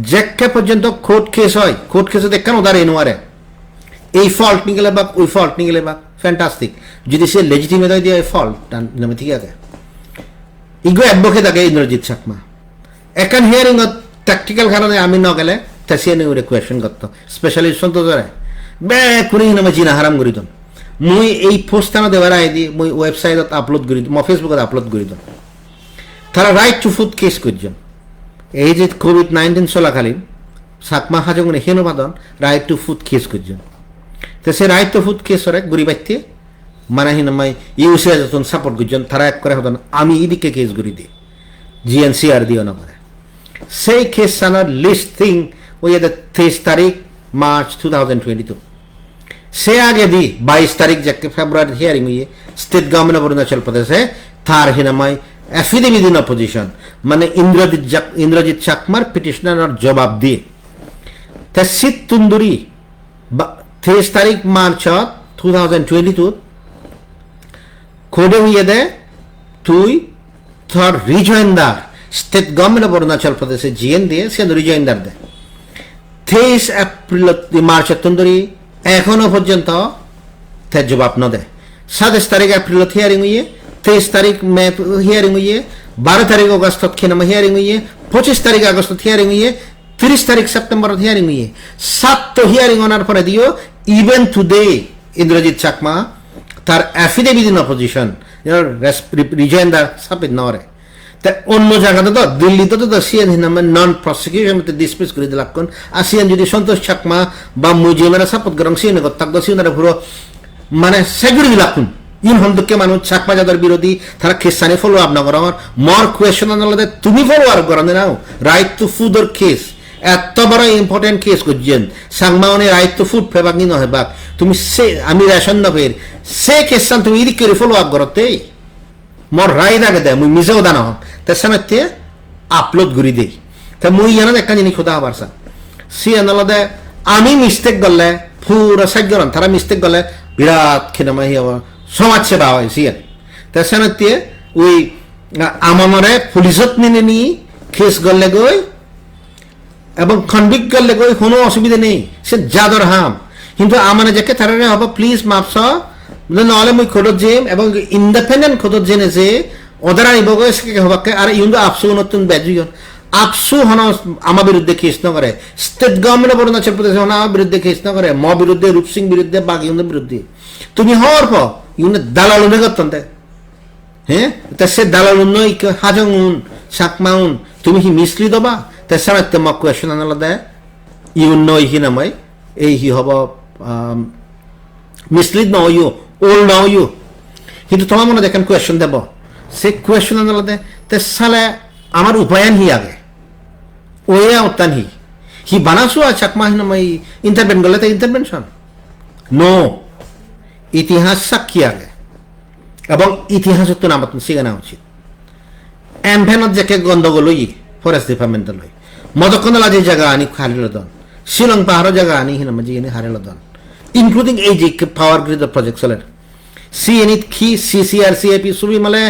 যেকে পর্যন্ত কোর্ট কেস হয় কোর্ট কেসে দেখান ওদার এনুয়ারে এই ফল্ট নিগেলে বা ওই ফল্ট নিগেলে বা ফ্যান্টাস্টিক যদি সে লেজিটিমেট হয় দিয়ে ফল্ট নামে ঠিক আছে ইগো অ্যাডভোকেট আগে ইন্দ্রজিৎ চাকমা একান হিয়ারিংত টেকনিক্যাল কারণে আমি নগেলে তেসিয়ানি ওরে কোয়েশন করতো স্পেশালি সন্তোষরে বে কুনি নামে জিনা হারাম করি দিন মুই এই পোস্টানো দেওয়ার আইদি মুই ওয়েবসাইটত আপলোড করি দিম ফেসবুকত আপলোড করি দিম তারা রাইট টু ফুড কেস করছেন এই যে কোভিড-19 চলাকালীন চাকমা হাজংনে হেনবাদন রাইট টু ফুড কেস করছেন তো সে রাইট টু ফুড কেস হরে গুড়ি বাইতে মানে হিনামাই ইউসিআই যতন সাপোর্ট করছেন তারা এক করে হতন আমি এদিকে কেস করি দিই জিএনসিআর দিও না করে সেই কেস সানার লিস্ট থিং ওই 23 তারিখ মার্চ 2022 সে আগে দি 22 তারিখ যাকে ফেব্রুয়ারি হিয়ারিং হইয়ে স্টেট গভর্নমেন্ট অফ অরুণাচল প্রদেশে তার হিনামাই অ্যাফিডেভিট ইন অপোজিশন মানে ইন্দ্রজিৎ চাকমার পিটিশনার জবাব দিয়ে তা শীত তুন্দুরি 23 তারিখ মার্চ 2022 কোডে হইয়ে দে তুই তোর রিজয়েন্দার স্টেট গভর্নমেন্ট অফ অরুণাচল প্রদেশে জিএন দিয়ে সে রিজয়েন্দার দেয় 23 এপ্রিল মার্চ তুন্দুরি এখনো পর্যন্ত তার জবাব ন দেয় 27 তারিখ এপ্রিল হিয়ারিং হইয়ে 23 তারিখ মে হিয়ারিং হইয়ে 12 তারিখ অগস্ট খেনামা হিয়ারিং হইয়ে 25 তারিখ আগস্ট হিয়ারিং হইয়ে 30 তারিখ সেপ্টেম্বর হিয়ারিং হইয়ে 7 তো হিয়ারিং অনার পরে দিও ইভেন টুডে ইন্দ্রজিৎ চাকমা তার অ্যাফিডেভিট ইন অপোজিশন রিজয়েন্দার সাবমিট নরে তা অন্য জায়গাতে তো দিল্লিতে তো সিএন হিনামে নন প্রসিকিউশন ডিসমিস করে দিলাম কোন আর সিএন যদি সন্তোষ চাকমা বা মুজিমেরা সাপোর্ট করং সিএন করতাক তো সিএনরা পুরো মানে সেগুরি দিলাম ইন হন্দকে মানুষ চাকমা যাদের বিরোধী তারা খ্রিস্টানি ফলো আপ না করা মর কোয়েশন আনলে তুমি ফলো আর করা নাও রাইট টু ফুড ওর কেস এত বড় ইম্পর্টেন্ট কেস করছেন সাংমাওনে রাইট টু ফুড ফেবাক নি নহে বাক তুমি সে আমি রেশন নফের সে কেসান তুমি ইদিক করে ফলো আপ করতে মোর রায় দাগে দেয় মুই নিজেও দানা হোক তার সামনে আপলোড করে দিই তা মুই জানা একটা জিনিস খোদা হবার সা সি আনলে আমি মিস্টেক করলে পুরো সাজ্ঞরণ তারা মিস্টেক করলে বিরাট খেনামাই সমাজ সেবা হয় সিএন তার সামনে ওই আমারে পুলিশত নিয়ে নিয়ে কেস করলে গই এবং কনভিক্ট করলে গই কোনো অসুবিধা নেই সে যাদর হাম কিন্তু আমার যাকে তারা হব প্লিজ মাপস নহলে মই খোদত যাম এবং ইন্ডিপেন্ডেন্ট খোদত জেনে যে ওদারা নিব গেছে হবাকে আর ইউন আপসু নতুন বেজুন আপসু হন আমার বিরুদ্ধে কেস নকরে state government of Arunachal Pradesh হন আমার বিরুদ্ধে কেস নকরে ম বিরুদ্ধে রূপসিং বিরুদ্ধে বাগিউনের বিরুদ্ধে তুমি হওয়ার পর ইউনে দালাল উনে করতেন হ্যাঁ তা সে দালাল উন্নয় হাজং উন চাকমা উন তুমি কি মিসলি দবা তা সারাতে মক কোয়েশন আনলা দেয় ইউন নয় হি নামাই এই হি হব মিসলিড ন ইউ ওল ন ইউ কিন্তু তোমার মনে দেখেন কোয়েশন দেব সে কোয়েশন আনলা দেয় তে সালে আমার উপায়ন হি আগে ওয়ে আউতান হি বানাসু আর চাকমা হি নামাই ইন্টারভেন করলে তা ইন্টারভেনশন নো ইতিহাস সাক্ষী আগে এবং ইতিহাস তো নাম শিখানো উচিত এমভেনত যাকে গন্ডগোল হই ফরেস্ট ডিপার্টমেন্ট লই মদকন্দলা যে জায়গা আনি হারিল দন শিলং পাহাড় জায়গা আনি হিনামা যে হারিল দন ইনক্লুডিং এই যে পাওয়ার গ্রিড প্রজেক্ট চলে সিএনইত কি সিসিআর সিএপি সুবি মালে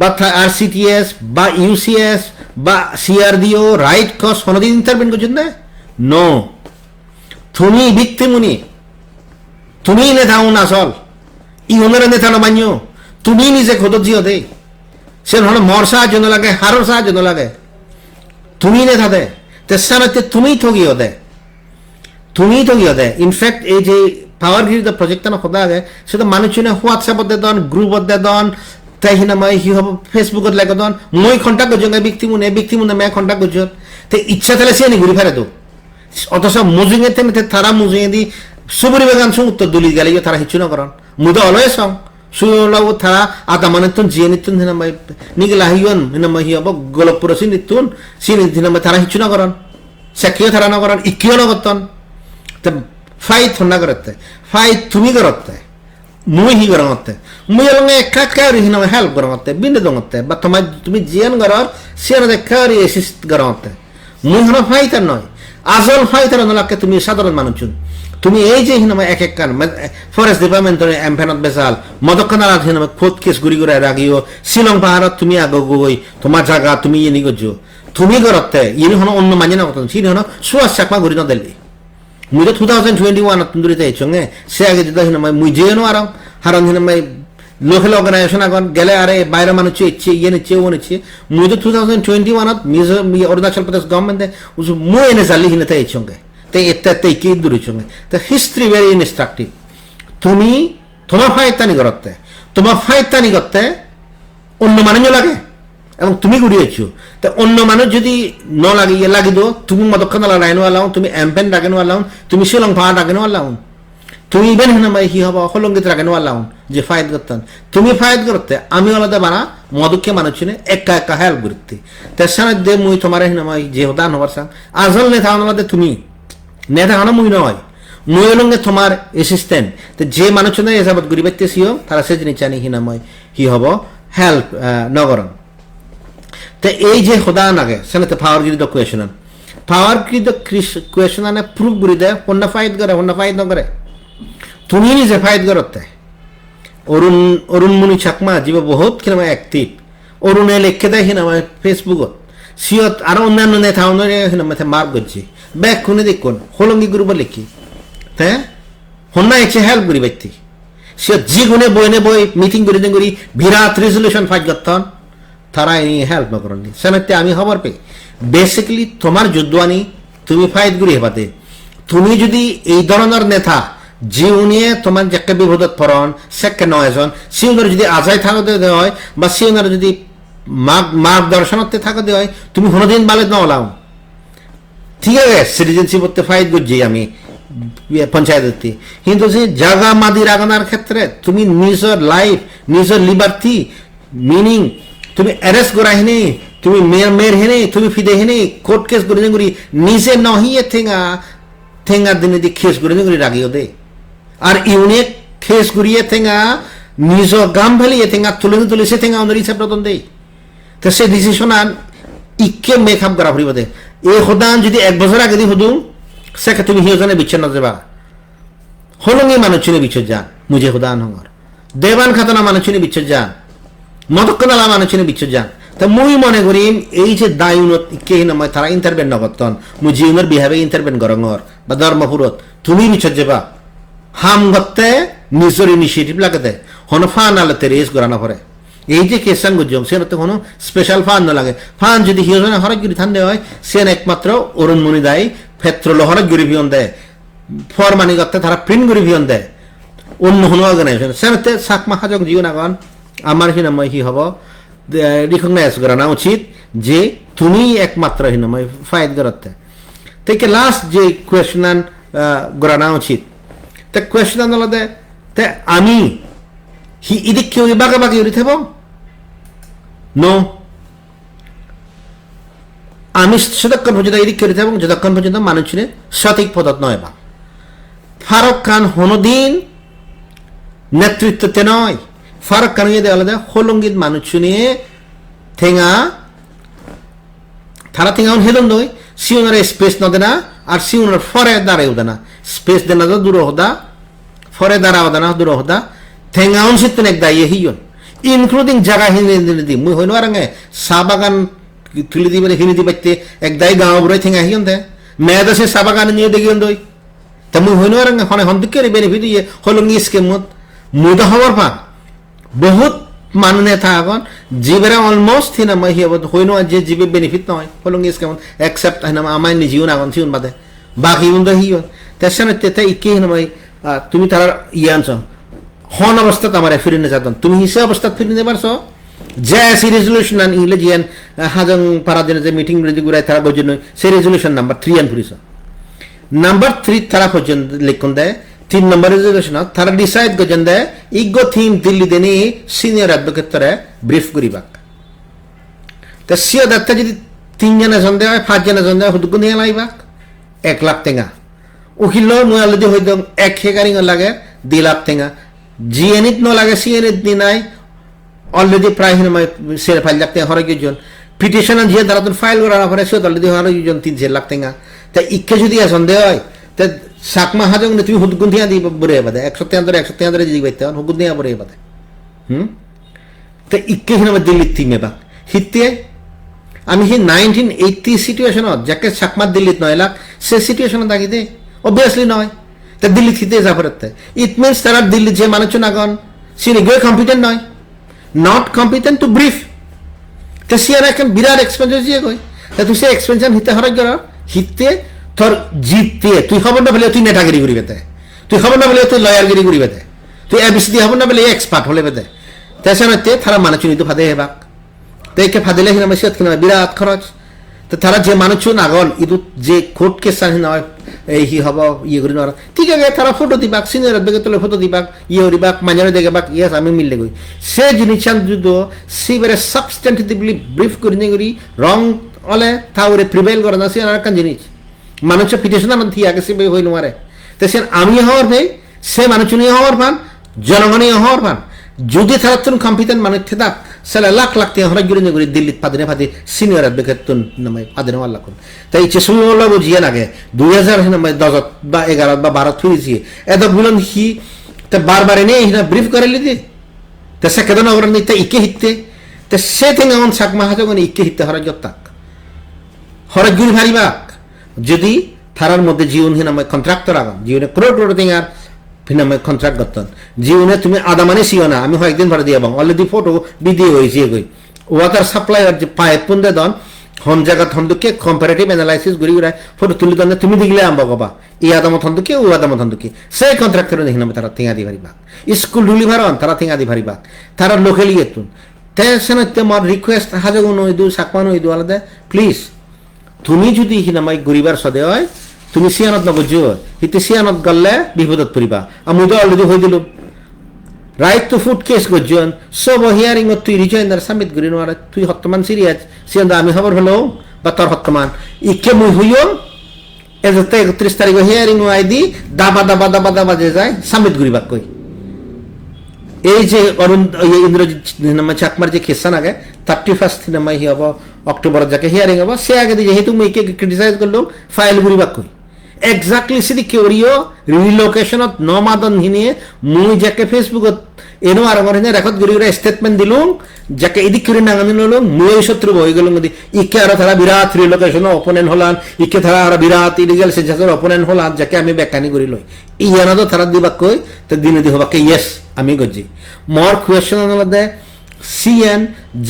বা আরসিটিএস বা ইউসিএস বা সিআরডিও রাইট কস কোনোদিন ইন্টারভেন করছেন না নো তুমি ভিক্টিমুনি তুমি নেতা উন আসল ইউনের নেতা নবান্য তুমি নিজে খোদত জিও দে সে হলো মর সাহায্য লাগে হারর সাহায্য লাগে তুমি নেতা দে তেসারাতে তুমি ঠগিও দে ইনফ্যাক্ট এই যে পাওয়ার গ্রিড প্রজেক্ট না খোদা আগে সে তো মানুষ হোয়াটসঅ্যাপত দে দন গ্রুপত দে দন তাই হিনা মই হি হব ফেসবুকত লাগে দন মই কন্টাক্ট করছো ব্যক্তিমুনে মে কন্টাক্ট করছো তে ইচ্ছা তাহলে সে নি ঘুরি ফেরে তো অথচ মুজিঙে তেমনি তারা মুজিঙে দি সুবরি বাগান সং উত্তর দলি গেলে তারা হিচু না করেন মুদা অলয় সং সুলাও তারা আতা মানে তুন জিয়ে নিতুন হিনা মাই নিগলা হিয়ন হিনা মাই হব গোলপুর সিনিতুন হিনা মাই তারা হিচু না করেন সেকিও তারা না করেন ইকিও না করতন তে ফাইট না করতে ফাইট তুমি করতে মুই হি করতে মুই এবং একা কারি হিনা মাই হেল্প করতে বিন্দে দঙতে বা তোমার তুমি জিয়ান গরার সিয়ান দে কারি অ্যাসিস্ট করতে মুই হলো ফাইটার নয় আসল ফাইটার নলাকে তুমি সাধারণ মানুষ তুমি এই যে হিনামা এক কান ফরেস্ট ডিপার্টমেন্টের এমফেনত বেসাল মদকনারাত হিনামা খোদ কেস গুড়ি গুড়াই রাগিও শিলং পাহাড়ত তুমি আগ গই তোমার জায়গা তুমি ইনি গজো তুমি করতে ইনি হন অন্য মানে না কথা সিনি হন সুয়াস চাকমা গুড়ি না দিলি মুই তো 2021 তুন্দুরিতে চঙ্গে সে আগে দিদা হিনামা মুই যেনো আরাম হারান হিনামা লোকেল অর্গানাইজেশন আগন গেলে আরে বাইরে মানুষ ইচ্ছে ইয়ে নিচ্ছে ও নিচ্ছে মুই তো 2021 অরুণাচল প্রদেশ গভর্নমেন্টে মুই এনে চালি হিনে এই সঙ্গে তাই এতে কি দূরের সঙ্গে তা হিস্ট্রি ভেরি ইনস্ট্রাকটিভ তুমি তোমার ফায়তানি করতে অন্য মানুষ লাগে এবং তুমি ঘুরিয়েছো তা অন্য মানুষ যদি ন লাগিয়ে লাগি দো তুমি মদক্ষণ লাইনো আলাও তুমি এমপেন রাখেনো আলাও তুমি শিলং পাহাড় রাখেনো আলাও তুমি ইবেন হেনামাই কি হবা হলঙ্গিত রাখেনো আলাও যে ফায়দ করতেন তুমি ফায়দ করতে আমি আলাদা বানা মদক্ষে মানুষ চিনে একা হেল্প করতে তার সাথে মুই তোমার হেনামাই যে হদান হবার সাং আসল নেতা আলাদা তুমি নেতা হানো মুই নয় মুই হলঙ্গে তোমার অ্যাসিস্ট্যান্ট তো যে মানুষ এসাবত গরি বাইতেছিও তারা সে জিনিস জানি হিনামাই কি হব হেল্প নগরম তো এই যে খোদা নাগে সেনাতে পাওয়ার গিরিদ কোয়েশন প্রুফ করি দেয় হন্য ফাইদ নকরে তুমি নিজে ফাইদ করতে অরুণমণি চাকমা যিবা বহুত কিনা অ্যাক্টিভ অরুণে লিখে দেয় কিনা ফেসবুকত সিয়ত আর অন্যান্য নেতা মাথা মার্ক করছি ব্যাগ খুনে দেখুন হলঙ্গি গ্রুপ লিখি হ্যাঁ হন্যা এসে হেল্প করি ব্যক্তি সিয়ত যি গুণে বই মিটিং করি বিরাট রেজলিউশন ফাইট করতেন তারা এই হেল্প নকরেননি সেনাতে আমি খবর পাই বেসিক্যালি তোমার যুদ্ধ তুমি ফাইট করি হেবাতে তুমি যদি এই ধরনের নেতা যে উনিয়ে তোমার যাকে বিপদত পড়ন সেকে নয়জন সিউনার যদি আজাই থাকতে হয় বা সিউনার যদি মার্গদর্শনতে থাকতে হয় তুমি কোনোদিন বালেদ নলাও ঠিক আছে সিটিজেনশিপতে ফাইট করছি আমি পঞ্চায়েত কিন্তু যে জায়গা মাদি রাগানোর ক্ষেত্রে তুমি নিজের লাইফ নিজের লিবার্টি মিনিং তুমি অ্যারেস্ট করা হেনে তুমি মেয়ের হেনে তুমি ফিদে হেনে কোর্ট কেস করি নিজে নহিয়ে ঠেঙ্গা দিনে দিয়ে খেস করে রাগিও দে আর ইউনিক খেস করিয়ে ঠেঙ্গা নিজ গাম ফেলিয়ে ঠেঙ্গা তুলে সে ঠেঙ্গা অন্য হিসাব রতন দেয় তো সে ডিসিশন ইকে মেকআপ করা ফুরিব দে এই সদান যদি 1 বছর আগে দি সুদু সেকে তুমি হিজনে বিচ্ছিন্ন যাবা হলঙ্গি মানুষনে বিচ্ছর যান মুঝে সদান হঙর দেবান খাতনা মানুষনে বিচ্ছর যান মদকনালা মানুষনে বিচ্ছর যান তা মুই মনে করি এই যে দায়ুনত কে নয় তারা ইন্টারভেন নগতন মুই জিউনের বিহেভে ইন্টারভেন করঙর বা ধর্মপুরত তুমি বিচ্ছর যাবা হাম গতে নিজের ইনিশিয়েটিভ লাগাতে হন ফান আলাতে রেস করানো পরে এই যে কেসান গুজং সে কোনো স্পেশাল ফান না লাগে ফান যদি হিজনে হরক গিরি থান দেয় হয় সে একমাত্র অরুণমণি দায়ী পেট্রোল হরক গিরি ভিয়ন দেয় ফরমানি করতে তারা প্রিন্ট গিরি ভিয়ন দেয় অন্য কোনো অর্গানাইজেশন সেনাতে সাকমা হাজক জীবন আগন আমার হিনাময় কি হব রিকগনাইজ করানো উচিত যে তুমি একমাত্র হিনাময় ফাইট করতে থেকে লাস্ট যে কোয়েশন করানো উচিত তে কোয়েশন আলাদা তে আমি ইদিক কেউ বাগাবাগি উড়ি থাকব নো আমি যতক্ষণ পর্যন্ত এদিক করে থাকব যতক্ষণ পর্যন্ত মানুষের সঠিক পদত নয় বা ফারুক খান হনদিন নেতৃত্বতে নয় ফারুক খান আলাদা হলঙ্গিত মানুষ নিয়ে ঠেঙা তারা ঠেঙা হেলন নয় সিউনার স্পেস নদে না আর সিউনার ফরে দাঁড়াই ওদে না স্পেস দেনা দূর হদা ফরে দাঁড়া ওদা না দূর হদা ঠেঙা সিতেন এক দায়ী হিয়ন ইনক্লুডিং জায়গা হিনে দি মুই হইনো আর চাহ বাগান তুলি দি বলে হিনি দি পাইতে এক দায়ী গাঁও বুড়াই ঠেঙা হিয়ন দে মেয়াদ আছে চাহ বাগান নিয়ে দেখিয়ন দই তা মুই হইনো আর হনে হন্দিকে বেনিফিট ইয়ে হলঙ্গি স্কিমত মুদা হবার পা বহুত মানুহ নেতা আগন জীবেরা অলমোস্ট হিনা মই হিয়াবত হইনো যে জীবে বেনিফিট নয় হলঙ্গি স্কিমত একসেপ্ট হিনা আমার নিজেও নাগন সিউন বাদে বাকি উন্দা হিয়ন তেসানে তেতে ইকে হিনা মই তুমি তার ইয়ে আনছ হন অবস্থাত আমার ফিরে নে যাতন তুমি হিসে অবস্থাত ফিরে নে পারছো যে সি রেজলিউশন আন ইংরেজিয়ান হাজং পারা দিনে যে মিটিং রেজি গুরাই তারা বজন্য সেই রেজলিউশন নাম্বার 3 আন ফুরিছ নাম্বার 3 তারা পর্যন্ত লিখুন দেয় 3 নম্বর রেজলিউশন তারা ডিসাইড গজন দেয় ইগো থিম দিল্লি দেনি সিনিয়র অ্যাডভোকেট তারা ব্রিফ করিবাক তা সিও দত্তা যদি 3 জনে জন দেয় 5 জনে জন দেয় হুদুক নিয়ে লাইবাক 1 লাখ টাকা উকিল নয় অলরেডি হইদম 1 হেগারিং লাগে 2 লাখ টাকা জিএনিত ন লাগে সিএনিত নি নাই অলরেডি প্রায় হিনময় সের ফাইল লাগতে হরজন পিটিশন যে দ্বারা ফাইল করার পরে সে অলরেডি হরজন 3 লাখ টাকা তা ইকে যদি সন্দেহ হয় তা সাকমা হাজং তুমি হুদগুন দিয়া দি বরে বাদে 100 টাকা দি বাইতে হুদগুন দিয়া বরে বাদে তা ইকে হিনময় দিল্লি তিমে বা হিতে আমি হি 1980 সিচুয়েশনত যাকে সাকমা দিল্লিত 9 লাখ সে সিচুয়েশনত দাগি দে অবভিয়াসলি নয় তা দিল্লি থিতে যা পড়তে ইট মিন্স তারা দিল্লি যে মানুষ নাগন সিনি গৈ কম্পিটেন্ট নয় নট কম্পিটেন্ট টু ব্রিফ তে সিয়ার এখন বিরাট এক্সপেনশন দিয়ে গই তা তুই সে এক্সপেনশন হিতে হরাই গর হিতে তোর জিততে তুই খবর না বলে তুই নেতাগিরি করি বেতে তুই খবর না বলে তুই লয়ারগিরি করি বেতে তুই এবিসিডি খবর না বলে এক্সপার্ট হলে বেতে তেসানতে তারা মানুষ নিতে ফাদে হেবাক তেকে ফাদিলে হিনা মাসিয়াত কিনা বিরাট খরচ তো তারা যে মানুষ আগল ইদু যে কোর্ট কেস নয় এই হি হব ইয়ে করি নয় ঠিক আছে তারা ফটো দিবাক সিনিয়র বেগে তোলে ফটো দিবাক ইয়ে করিবাক মাঝারে দেখে বাক ইয়েস আমি মিললে গই সে জিনিস যুদ্ধ সিবারে সাবস্টেন্টিভলি ব্রিফ করি নে করি রং অলে তাওরে প্রিভেল করে না সে আর কান জিনিস মানুষের পিটিশন আমার থি আগে সিবে হই নোয়ারে তো সে আমি হওয়ার ভাই সে মানুষ নিয়ে হওয়ার পান জনগণীয় হওয়ার পান যদি তারা তুন কম্পিটেন্ট মানুষ থেতা সেলা লাখ লাখ তে হরা গিরে গরি দিল্লিত পাদরে ফাদে সিনিয়র বেগে তুন নামাই পাদরে ওয়াল্লা কোন তাই ইচ্ছে সুমলা বুঝিয়ে নাগে 2000 নামাই 10 বা 11 বা 12 থুইছি এত বুলন হি তে বারবার এনে হিনা ব্রিফ করে লিদি তে সে কেদন ওর নিতে ইকে হিতে তে সে থিং অন সাকমা হাজগন ইকে হিতে হরা জত্তাক হরা গিরি ভারিবাক যদি থারার মধ্যে জীবন হিনা নামাই কন্ট্রাক্টর আগাম জীবনে ক্রোড ক্রোড দিং আর ফিনামে কন্ট্রাক্ট করতেন জীবনে তুমি আদা মানে সিও না আমি কয়েকদিন পরে দিয়ে অলরেডি ফটো ভিডিও হয়েছে গই ওয়াটার সাপ্লাইয়ার যে পাইপ পুন্দে দন হন জায়গা থন্দুকে কম্পারেটিভ অ্যানালাইসিস গড়ি গড়ায় ফটো তুলি দন তুমি দিগলে আম্ব গবা এই আদামত থন্দুকে ও আদামত থন্দুকে সেই কন্ট্রাক্টর দেখি না তারা থিঙা দি ভারিবা স্কুল ডুলিভার হন তারা থিঙা দি ভারিবা তারা লোকেলি এতুন তেসনতে মর রিকোয়েস্ট হাজগুন হইদু সাকমান হইদু আলাদা প্লিজ তুমি যদি হিনামাই গরিবার সদে হয় তুমি সিয়ানত নগজো হিতে সিয়ানত গল্লে বিপদত পড়িবা আমি তো অলরেডি হই দিল রাইট টু ফুড কেস গজন সব হিয়ারিং তুই রিজয়েন্ডার সামিট করি নোয়ারে তুই হত্তমান সিরিয়াস সিয়ান্দা আমি খবর হলো বা তোর হত্তমান ইকে মুই হইও এজতে 31 তারিখ হিয়ারিং আইদি দাবা দাবা দাবা দাবা যে যায় সামিট করিবা কই এই যে অরুণ ইন্দ্রজিৎ নামে চাকমার যে কেসান আগে 31 নামে হি হব অক্টোবর যাকে হিয়ারিং হব সে আগে দিয়ে যেহেতু মুই কে ক্রিটিসাইজ করলো ফাইল করিবা কই এক্স্যাক্টলি সিদি কেউরিও রিলোকেশনত নমাদন হিনিয়ে মুই যাকে ফেসবুকত এনো আর আমার হিনে রেকর্ড করি করে স্টেটমেন্ট দিলুম যাকে এদিক করে নাগানি ললো মুই শত্রু হই গেল মদি ইকে আর তারা বিরাট রিলোকেশন অপোনেন্ট হলান ইকে তারা আর বিরাট ইলিগাল সেন্সাসের অপোনেন্ট হলান যাকে আমি বেকানি করি লই ই জানা তো তারা দিবা কই তো দিনে দি হবাকে ইয়েস আমি গজি মোর কোয়েশ্চন হলো সিএন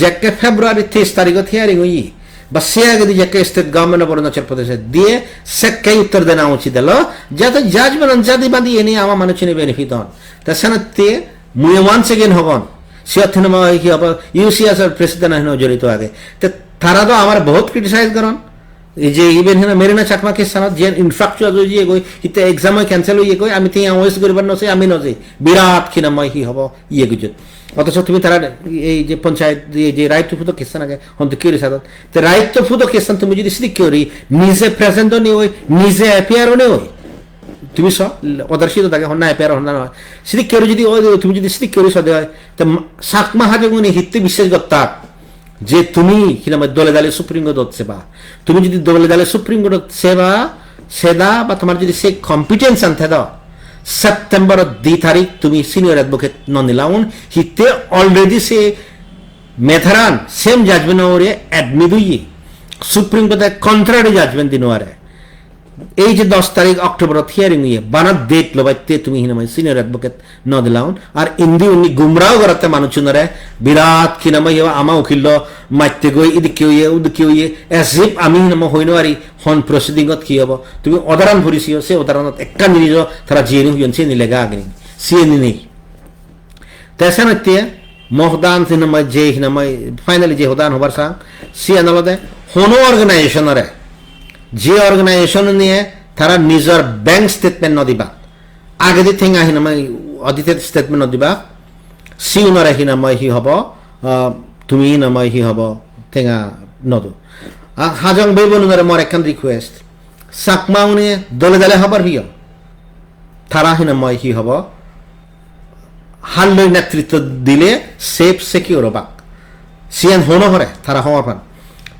যাকে ফেব্রুয়ারি 30 তারিখত হিয়ারিং হই বা সে আগে দিয়ে যাকে স্টেট গভর্নমেন্ট অফ অরুণাচল প্রদেশে দিয়ে সে কে উত্তর দেনা উচিত হলো যাতে জাজমেন্ট জাদি বাদি এনে আমার মানুষের বেনিফিট হন তা সেনাতে মুয়ে ওয়ান্স এগেন হগন সে অথনমা কি হব ইউসিএস এর প্রেসিডেন্ট হন জড়িত আগে তো তারা তো আমার বহুত ক্রিটিসাইজ করন এই যে ইভেন হেনা মেরিনা চাকমা কে সানা যে ইনফ্রাস্ট্রাকচার যে গই হিতে এক্সাম ক্যান্সেল হই গই আমি তিয়া ওয়েস করিবার নছে আমি নছে বিরাট কিনাময় কি হব ইয়ে গুজত অথচ তুমি তারা এই যে পঞ্চায়েত যে রাইট টু ফুড কেসান আগে হন তো কিরি সাদত তো রাইট টু ফুড কেসান তুমি যদি সিদি করি নিজে প্রেজেন্ট নি ওই নিজে অ্যাপিয়ার নি ওই তুমি স অদর্শিত থাকে হন না অ্যাপিয়ার হন না সিদি করি যদি তুমি যদি সিদি করি সদে হয় তো সাকমা হাজে গুনি হিতে বিশেষ গত্তা যে তুমি কিনাময় দলে দলে সুপ্রিম কোর্ট সেবা তুমি যদি দলে দলে সুপ্রিম কোর্ট সেবা সেদা বা তোমার যদি সে কম্পিটেন্স আনতে দাও সেপ্টেম্বর 2 তারিখ তুমি সিনিয়র অ্যাডভোকেট ননিলাউন হিতে অলরেডি সে মেথারান সেম জাজমেন্ট ওরে অ্যাডমিট হইয়ে সুপ্রিম কোর্টে কন্ট্রারি জাজমেন্ট দিনওয়ারে এই যে 10 তারিখ অক্টোবর হিয়ারিং হইয়ে বানাত ডেট লবাইতে তুমি হিনামাই সিনিয়র অ্যাডভোকেট নদিলাউন আর ইন্দি উনি গুমরাও করতে মানুষজনরে বিরাট কিনামাই আমা উকিল মাইতে গই এদিকে হইয়ে ওদিকে হইয়ে এসিপ আমি হিনামা হইনওয়ারি হন প্রসিডিংত কি হব তুমি অদারান ভরিছিও সে অদারানত একটা নিজ তারা জিএনি হইন সে নিলেগা আগনি সিএনি নেই তেসানতে মহদান হিনামাই যে হিনামাই ফাইনালি যে হদান হবার সা সি আনালদে হনো অর্গানাইজেশনরে যে অর্গানাইজেশন নিয়ে তারা নিজের ব্যাংক স্টেটমেন্ট নদিবা আগে দি থিং আহিনামাই অডিটেড স্টেটমেন্ট নদিবা সি উনার আহিনামাই হি হব তুমি হিনামাই হি হব ঠেঙা নদু হাজং বেবনুরে মোর একখান রিকোয়েস্ট সাকমা উনি দলে দলে হবার হিও তারা হিনামাই হি হব হাল্লই নেতৃত্ব দিলে সেফ সিকিউর হবাক সিএন হনো হরে তারা হওয়ার পান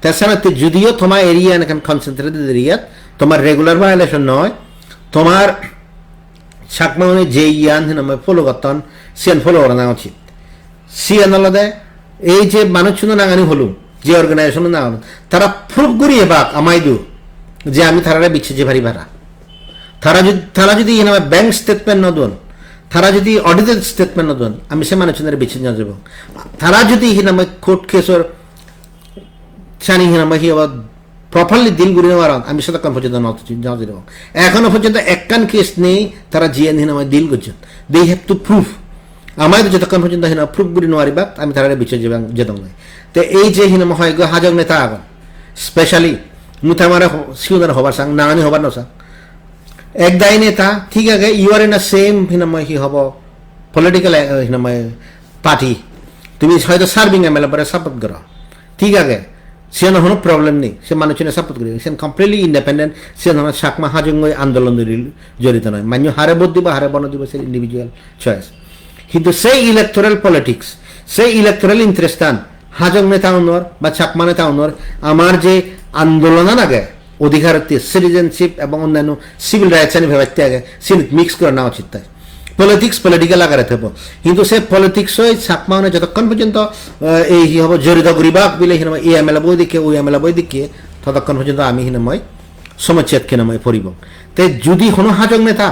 তেসানাতে যদিও তোমার এরিয়া এখান কনসেন্ট্রেটেড এরিয়া তোমার রেগুলার ভায়োলেশন নয় তোমার সাকমা উনি যে ইয়ান হিনামাই ফলো করতেন সিএন ফলো করা না উচিত সিএন আলাদা এই যে মানুষ নাগানি হলো যে অর্গানাইজেশন না হলো তারা প্রুফ করিয়ে বাক আমাই দু যে আমি তারা বিচ্ছে যে ভারী ভাড়া তারা যদি ব্যাংক স্টেটমেন্ট নদন তারা যদি অডিটেড স্টেটমেন্ট নদন আমি সে মানুষের বেছে নিয়ে যাব তারা যদি হিনাময় কোর্ট কেসর চানি হিনাময় হি আবার প্রপারলি ডিল করে নেওয়ার আমি সেটা পর্যন্ত যাওয়া যাব এখনো পর্যন্ত একখান কেস নেই তারা জিএন হিনাময় ডিল করছেন দে হ্যাভ টু প্রুফ আমাদের যতক্ষণ পর্যন্ত হিনা প্রুফ করে নেওয়ারিবা আমি তারা বেছে যেতাম না তো এই যে হিনাময় হয় হাজক নেতা আগন স্পেশালি মুথামারে সিউদার হবার সাং নাঙানি হবার নসাং এক দায় নেতা ঠিক আছে you are in a same হিনাময় হি হব পলিটিক্যাল হিনাময় পার্টি তুমি হয়তো সার্ভিং এমএলএ পরে সাপোর্ট করো ঠিক আছে সে কোনো প্রবলেম নেই সে মানুষের সাপোর্ট করি সে কমপ্লিটলি ইন্ডিপেন্ডেন্ট সে ধরনের সাকমা হাজং আন্দোলন জড়িত নয় মানুষ হারে ভোট দিব হারে বন দিব সে ইন্ডিভিজুয়াল চয়েস কিন্তু সেই ইলেকটোরাল পলিটিক্স সেই ইলেকটোরাল ইন্টারেস্ট হাজং নেতা উন্নর বা চাকমা নেতা উন্নর আমার যে আন্দোলন আগে অধিকার সিটিজেনশিপ এবং অন্যান্য সিভিল রাইটস আনি ভেবাইতে আগে সে মিক্স করে নেওয়া উচিত তাই পলিটিক্স পলিটিক্যাল আকারে থাকবো কিন্তু সে পলিটিক্স চাকমা যতক্ষণ পর্যন্ত এই হব জড়িত করিবাক বিলে হিনাময় এই এমএলএ বই দিকে ওই এমএলএ বই দিকে ততক্ষণ পর্যন্ত আমি হিনাময় সমচ্ছেদ কিনাময় পড়িব তে যদি কোনো হাজং নেতা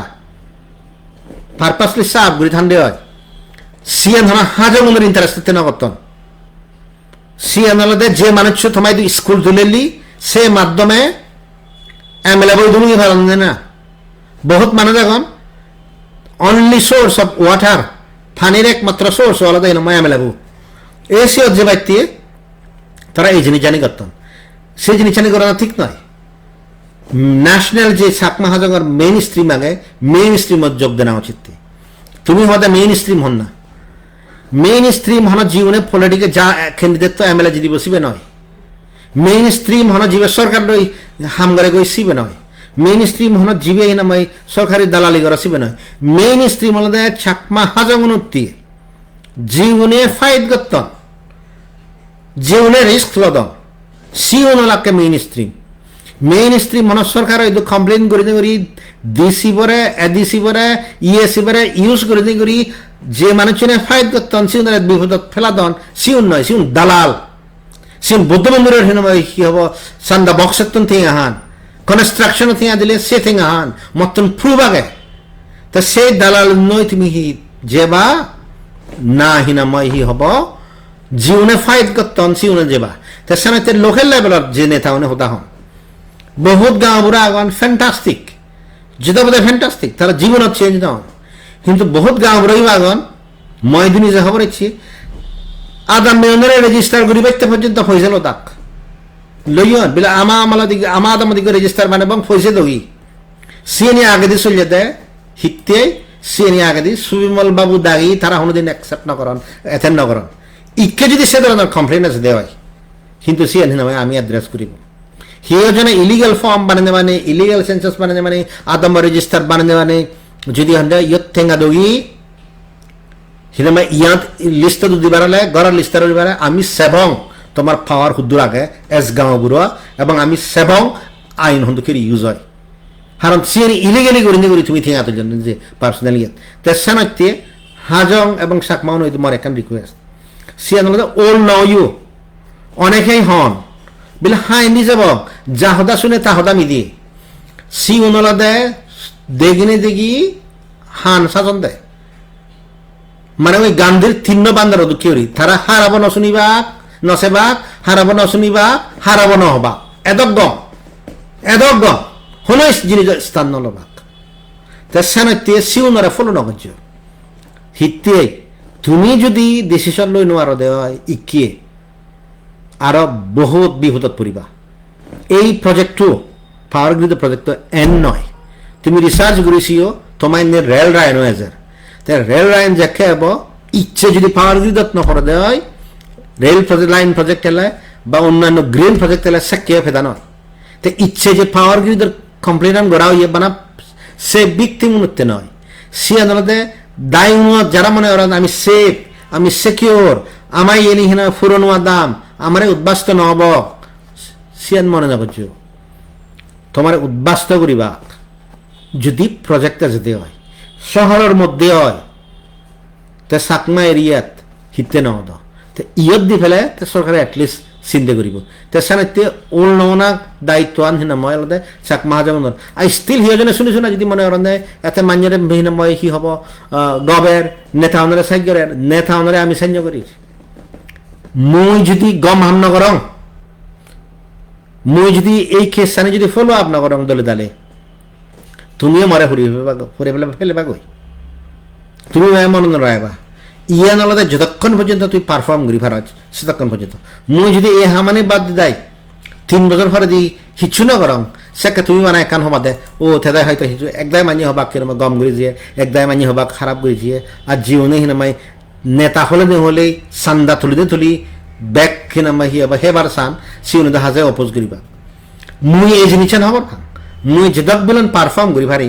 পারপাসলি সাপ গুড়ি ঠান্ডে হয় সিএন ধরা হাজং ইন্টারেস্ট নগতন সিএন যে মানুষ তোমায় স্কুল তুলেলি সে মাধ্যমে এমএলএ বই তুমি ভালো না বহুত মানুষ এখন অনলি সোর্স অফ ওয়াটার পানির একমাত্র সোর্স আলাদা হিনাময় এমএলএ বউ এই সে যে ব্যক্তি তারা এই জিনিস জানি করতেন সেই জিনিস জানি করা ঠিক নয় ন্যাশনাল যে চাকমা হাজংয়ের মেইন স্ট্রিম আগে মেইন স্ট্রিমত যোগ দেওয়া উচিত তুমি হতে মেইন স্ট্রিম হন না মেইন স্ট্রিম হন জীবনে পলিটিকে যা ক্যান্ডিডেট তো এমএলএ যদি বসিবে নয় মেইন স্ট্রিম হন জীবে সরকার হামগারে গই সিবে নয় মেইন স্ট্রিম হন জীবে নামাই সরকারি দালালি করা সিবে নয় মেইন স্ট্রিম হল চাকমা হাজং উন্নতি জীবনে ফাইট করতন জীবনে রিস্ক লদন সি অনুলাকে মেইন স্ট্রিম হন সরকার কমপ্লেন করে করি ডিসি বরে এডিসি বরে ইএসি বরে ইউজ করে করি যে মানুষের ফাইট করতন সি বিপদ ফেলা দন সিউন নয় সিউন দালাল সিউন বৌদ্ধ মন্দিরের কি হব সান্দা বক্সেতন থেকে আহান কনস্ট্রাকশন থেকে দিলে সে থেকে আহান মতন প্রুভ আগে তা সেই দালাল নয় তুমি যেবা না হিনাময় হি হব জীবনে ফাইট করতন সিউনে যেবা তা সামনে লোকাল লেভেলের যে নেতা উনি হতা হন বহুত গাঁওবুড়া আগন ফ্যান্টাস্টিক যেটা বোধ ফ্যান্টাস্টিক তারা জীবন চেঞ্জ না কিন্তু বহুত গাঁওবুড়াই আগন মই দিনই যে খবর ইচ্ছি আদাম মেয়নের রেজিস্টার করি বাইতে পর্যন্ত ফয়সাল তাক লইয়ন বিলা আমা আদাম দিকে রেজিস্টার মানে এবং ফয়সে দই সিএনি আগে দিয়ে চলে যেতে হিতে সিএনি আগে দিয়ে সুবিমল বাবু দাগি তারা কোনোদিন অ্যাকসেপ্ট নকরন এথেন নকরন ইকে যদি সে ধরনের কমপ্লেন আছে দেওয়াই কিন্তু সিএনি নামে আমি অ্যাড্রেস করিব হিও জন্য ইলিগাল ফর্ম বানানে মানে ইলিগাল সেন্সাস বানানে মানে আদম রেজিস্টার বানানে মানে যদি হন্ডে ইয়ত ঠেঙ্গা দগি হিনামে ইয়াত লিস্ট দিবারে গড়ার লিস্টার দিবারে আমি সেবং তোমার পাওয়ার হুদ্দুর আগে এস গাঁও বুড়া এবং আমি সেবং আইন হন্দুকের ইউজ হয় কারণ সিএনি ইলিগালি করি তুমি ঠেঙ্গা তো জন্য যে পার্সোনালি তেসানতে হাজং এবং সাকমাউন হইতো তোমার একখান রিকোয়েস্ট সিএন ওল নাও ইউ অনেকেই হন বিলে হাই নি যাব যাহদা শুনে তাহদা মিদি সি উনলা দে দেগিনে দেগি হান সাজন দে মানে ওই গান্ধীর তিন্ন বান্দার দুঃখী তারা হারাব নশুনিবাক নসেবাক হারাব নশুনিবাক হারাব নহবা এদগ্গ হলো জিনিস স্থান নলবাক তেসানতে সি উনরা ফলো নগজ হিতে তুমি যদি ডিসিশন লই নোয়ার দেওয়া ইকিয়ে আরো বহুত বিপদত পড়িবা এই প্রজেক্টটো পাওয়ার গ্রিড প্রজেক্ট এন নয় তুমি রিসার্চ করেছিও তোমার রেল লাইন হয়েছে রেল লাইন যাকে হব ইচ্ছে যদি পাওয়ার গ্রিডত নকরে দেওয়া হয় রেল লাইন প্রজেক্ট এলে বা অন্যান্য গ্রিন প্রজেক্ট এলে সে কে ফেদা নয় তো ইচ্ছে যে পাওয়ার গ্রিডের কমপ্লেন গড়া হইয়ে বানা সে ব্যক্তি মনুতে নয় সে আদালতে দায় যারা মনে করেন আমি সেফ আমি সিকিউর আমায় এনি হিনা ফুরনোয়া দাম আমার উদ্বাস্ত নহব সিয়ান মনে না করছো তোমার উদ্বাস্ত করিবা যদি প্রজেক্টটা যেতে হয় শহরের মধ্যে হয় তে সাকমা এরিয়াত হিতে নহদ তো ইয়ত দি ফেলে সরকারে এটলিস্ট চিন্তা কৰিব তেছানতে ওল ননা দায়িত্বান হিনা মই অলদে চাক মাহাজনৰ আই ষ্টিল হিজনে শুনিছো না যদি মনে অৰন্দে এতে মান্যৰে হিনা মই কি হ'ব গবেৰ নেতা অনৰে সাজ্ঞৰে নেতা অনৰে আমি সাজ্ঞ কৰি মই যদি গম হাম নকৰং মই যদি এই কেছানে যদি ফলো আপ নকৰং দলে দালে তুমিও মৰে ফেলে গৈ তুমি মন নৰাইবা ইয়ান আলাদা যতক্ষণ পর্যন্ত তুই পারফর্ম করি ভারত ততক্ষণ পর্যন্ত মুই যদি এই হামানে বাদ দেয় 3 বছর পরে দি কিছু না করং সেকে তুমি মানে কান হবা দে ও থেদাই হয়তো কিছু একদাই মানি হবা কিরম গম করে দিয়ে একদাই মানি হবা খারাপ করে দিয়ে আর জীবনে হিনামাই নেতা হলে নে হলে সান্দা তুলি ব্যাক হিনামাই হিবা হেবার সান সিউনে দেখা যায় অপোজ করিবা মুই এই জিনিস না হবার মুই যেদক বলন পারফর্ম করি ভারি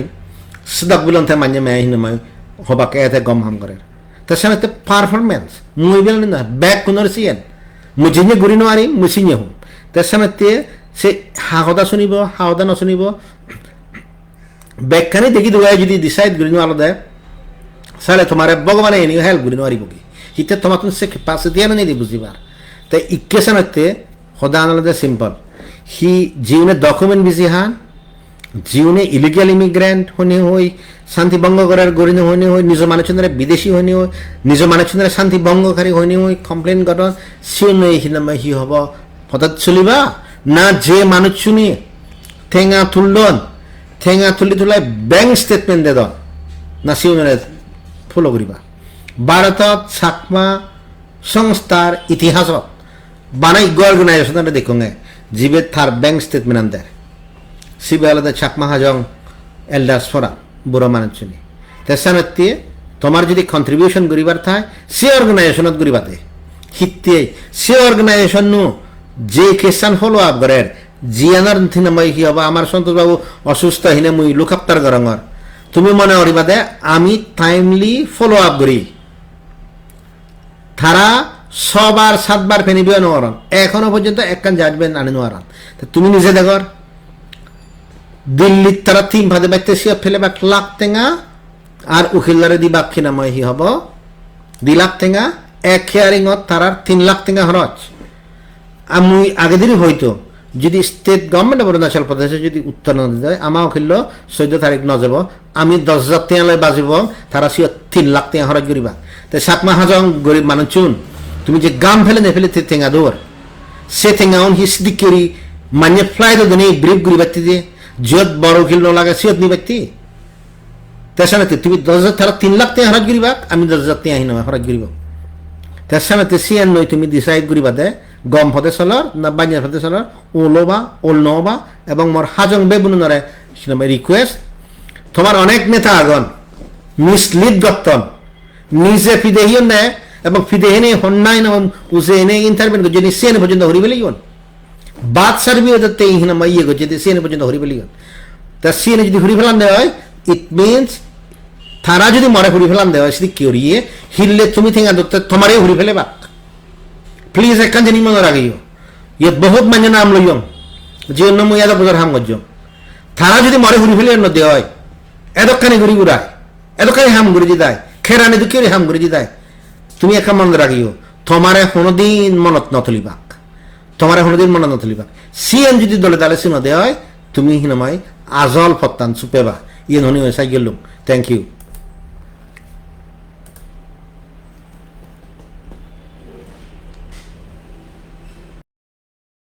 সদক বলন তে মানি মে হিনামাই হবা কে এতে গম হাম করে তাছাড়া পারফরমেন্স মুই বেলেন না ব্যাক কোনর সিয়েন মুই জিনে গুরি নোৱাৰিম মুই চিনে হুম তাছাড়া সে হাওদা শুনিব হাওদা নশুনিব ব্যাকখানে দেখি দুয়াই যদি ডিসাইড গুরি নোৱাৰো দে সালে তোমারে ভগবানে এনি হেল্প গুরি নোৱাৰিব কি হিতে তোমাক সে ক্যাপাসিটি আনে নি বুঝিবার তাই ইকুয়েশনতে খোদা আনলে সিম্পল হি জীবনে ডকুমেন্ট বিজি হান জীবনে ইলিগাল ইমিগ্রেন্ট হনে হই শান্তি ভঙ্গ করার গরিনে হনে হই নিজ মানুষজনের বিদেশি হনে হই নিজ মানুষজনের শান্তি ভঙ্গকারী হনে হই কমপ্লেন গঠন সিও নই হিনামা হি হব হঠাৎ চলিবা না যে মানুষ শুনি ঠেঙা তুলি তুলাই ব্যাংক স্টেটমেন্ট দে দন না সিও ফলো করিবা ভারতত চাকমা সংস্থার ইতিহাসত বানাই অর্গানাইজেশন দেখুঙে জিবে থার ব্যাংক স্টেটমেন্ট আনতে সিবে আলাদা চাকমা হাজং এল্ডার্স ফোরাম বুড়ো মানুষ শুনি তেসানতে তোমার যদি কন্ট্রিবিউশন করিবার থায় সে অর্গানাইজেশনত করিবাতে হিতে সে অর্গানাইজেশন যে কেসান ফলো আপ করে জিয়ানার থিনামাই কি হবা আমার সন্তোষ বাবু অসুস্থ হিনে মুই লুকাপ্তার গরঙর তুমি মনে করিবা দে আমি টাইমলি ফলো আপ করি তারা 6 বার 7 বার ফেনিবে নরন এখনো পর্যন্ত একখান জাজমেন্ট আনে নরন তুমি নিজে দেখর দিল্লির তারা 3 ভাদে বাইতে সিয়া ফেলে 1 লাখ টেঙা আর উকিলদারে দি বাকি নামাই হি হব 2 লাখ টেঙা এক হিয়ারিংত তারার 3 লাখ টেঙা খরচ আমি আগে দিনই হইতো যদি স্টেট গভর্নমেন্ট অরুণাচল প্রদেশে যদি উত্তর না দেয় আমার উকিল 14 তারিখ ন যাব আমি 10,000 টেঙা লই বাজিব তারা সিয়া 3 লাখ টেঙা খরচ করিবা তাই সাতমা হাজং গরিব মানুষ চুন তুমি যে গাম ফেলে নেফেলে টেঙা দৌড় সে টেঙা হি সিদিক করি মানে ফ্লাই দিনে ব্রিফ করি বাতি দিয়ে যত বড় উকিল নলাগে সিয়ত নি ব্যক্তি তেসানাতে তুমি 10,000 তারা 3 লাখ টেঙা খরচ করিবা আমি 10,000 টেঙা হিনামা খরচ করিব তেসানাতে সিয়ান নই তুমি ডিসাইড করিবা দে গম ফতে চলর না বানিয়ার ফতে চলর ওলবা ওল নবা এবং মোর হাজং বেবুনরে সিনামা রিকোয়েস্ট তোমার অনেক নেতা আগন মিসলিড গতন নিজে ফিদেহিয়ন নে এবং ফিদেহিনে হন্নাইন উসে এনে ইন্টারভিউ যদি সেন পর্যন্ত হরিবেলিয়ন বাদ সার্ভি হতে হিনামা ইয়ে গো যদি সেন পর্যন্ত হরিবেলিয়ন তা সেন যদি হরি ফেলান দেওয়া হয় ইট মিনস তারা যদি মরে হরি ফেলান দেওয়া হয় সেটি কিউরিয়ে হিললে তুমি থেঙ্গা দত্ত তোমারে হরি ফেলে বাক প্লিজ একখান জানি মনে রাখিও ইয়ে বহুত মানে নাম লইয়ম জীবন মই এত বছর হাম গজ্জম তারা যদি মরে হরি ফেলে ন দেওয়া হয় এতখানি ঘুরি ঘুরায় এতখানি হাম ঘুরি দি দেয় খেরানি তো কিউরি হাম ঘুরি দি দেয় তুমি একখান মনে রাখিও তোমারে কোনোদিন মনত নথলিবাক তোমার কোনোদিন মনে নথলিবাক সিএন যদি দলে দালে সিনো দেওয়া হয় তুমি হিনামাই আজল ফত্তান চুপেবা ইয়ে ননি হয়ে সাই গেলুম থ্যাংক ইউ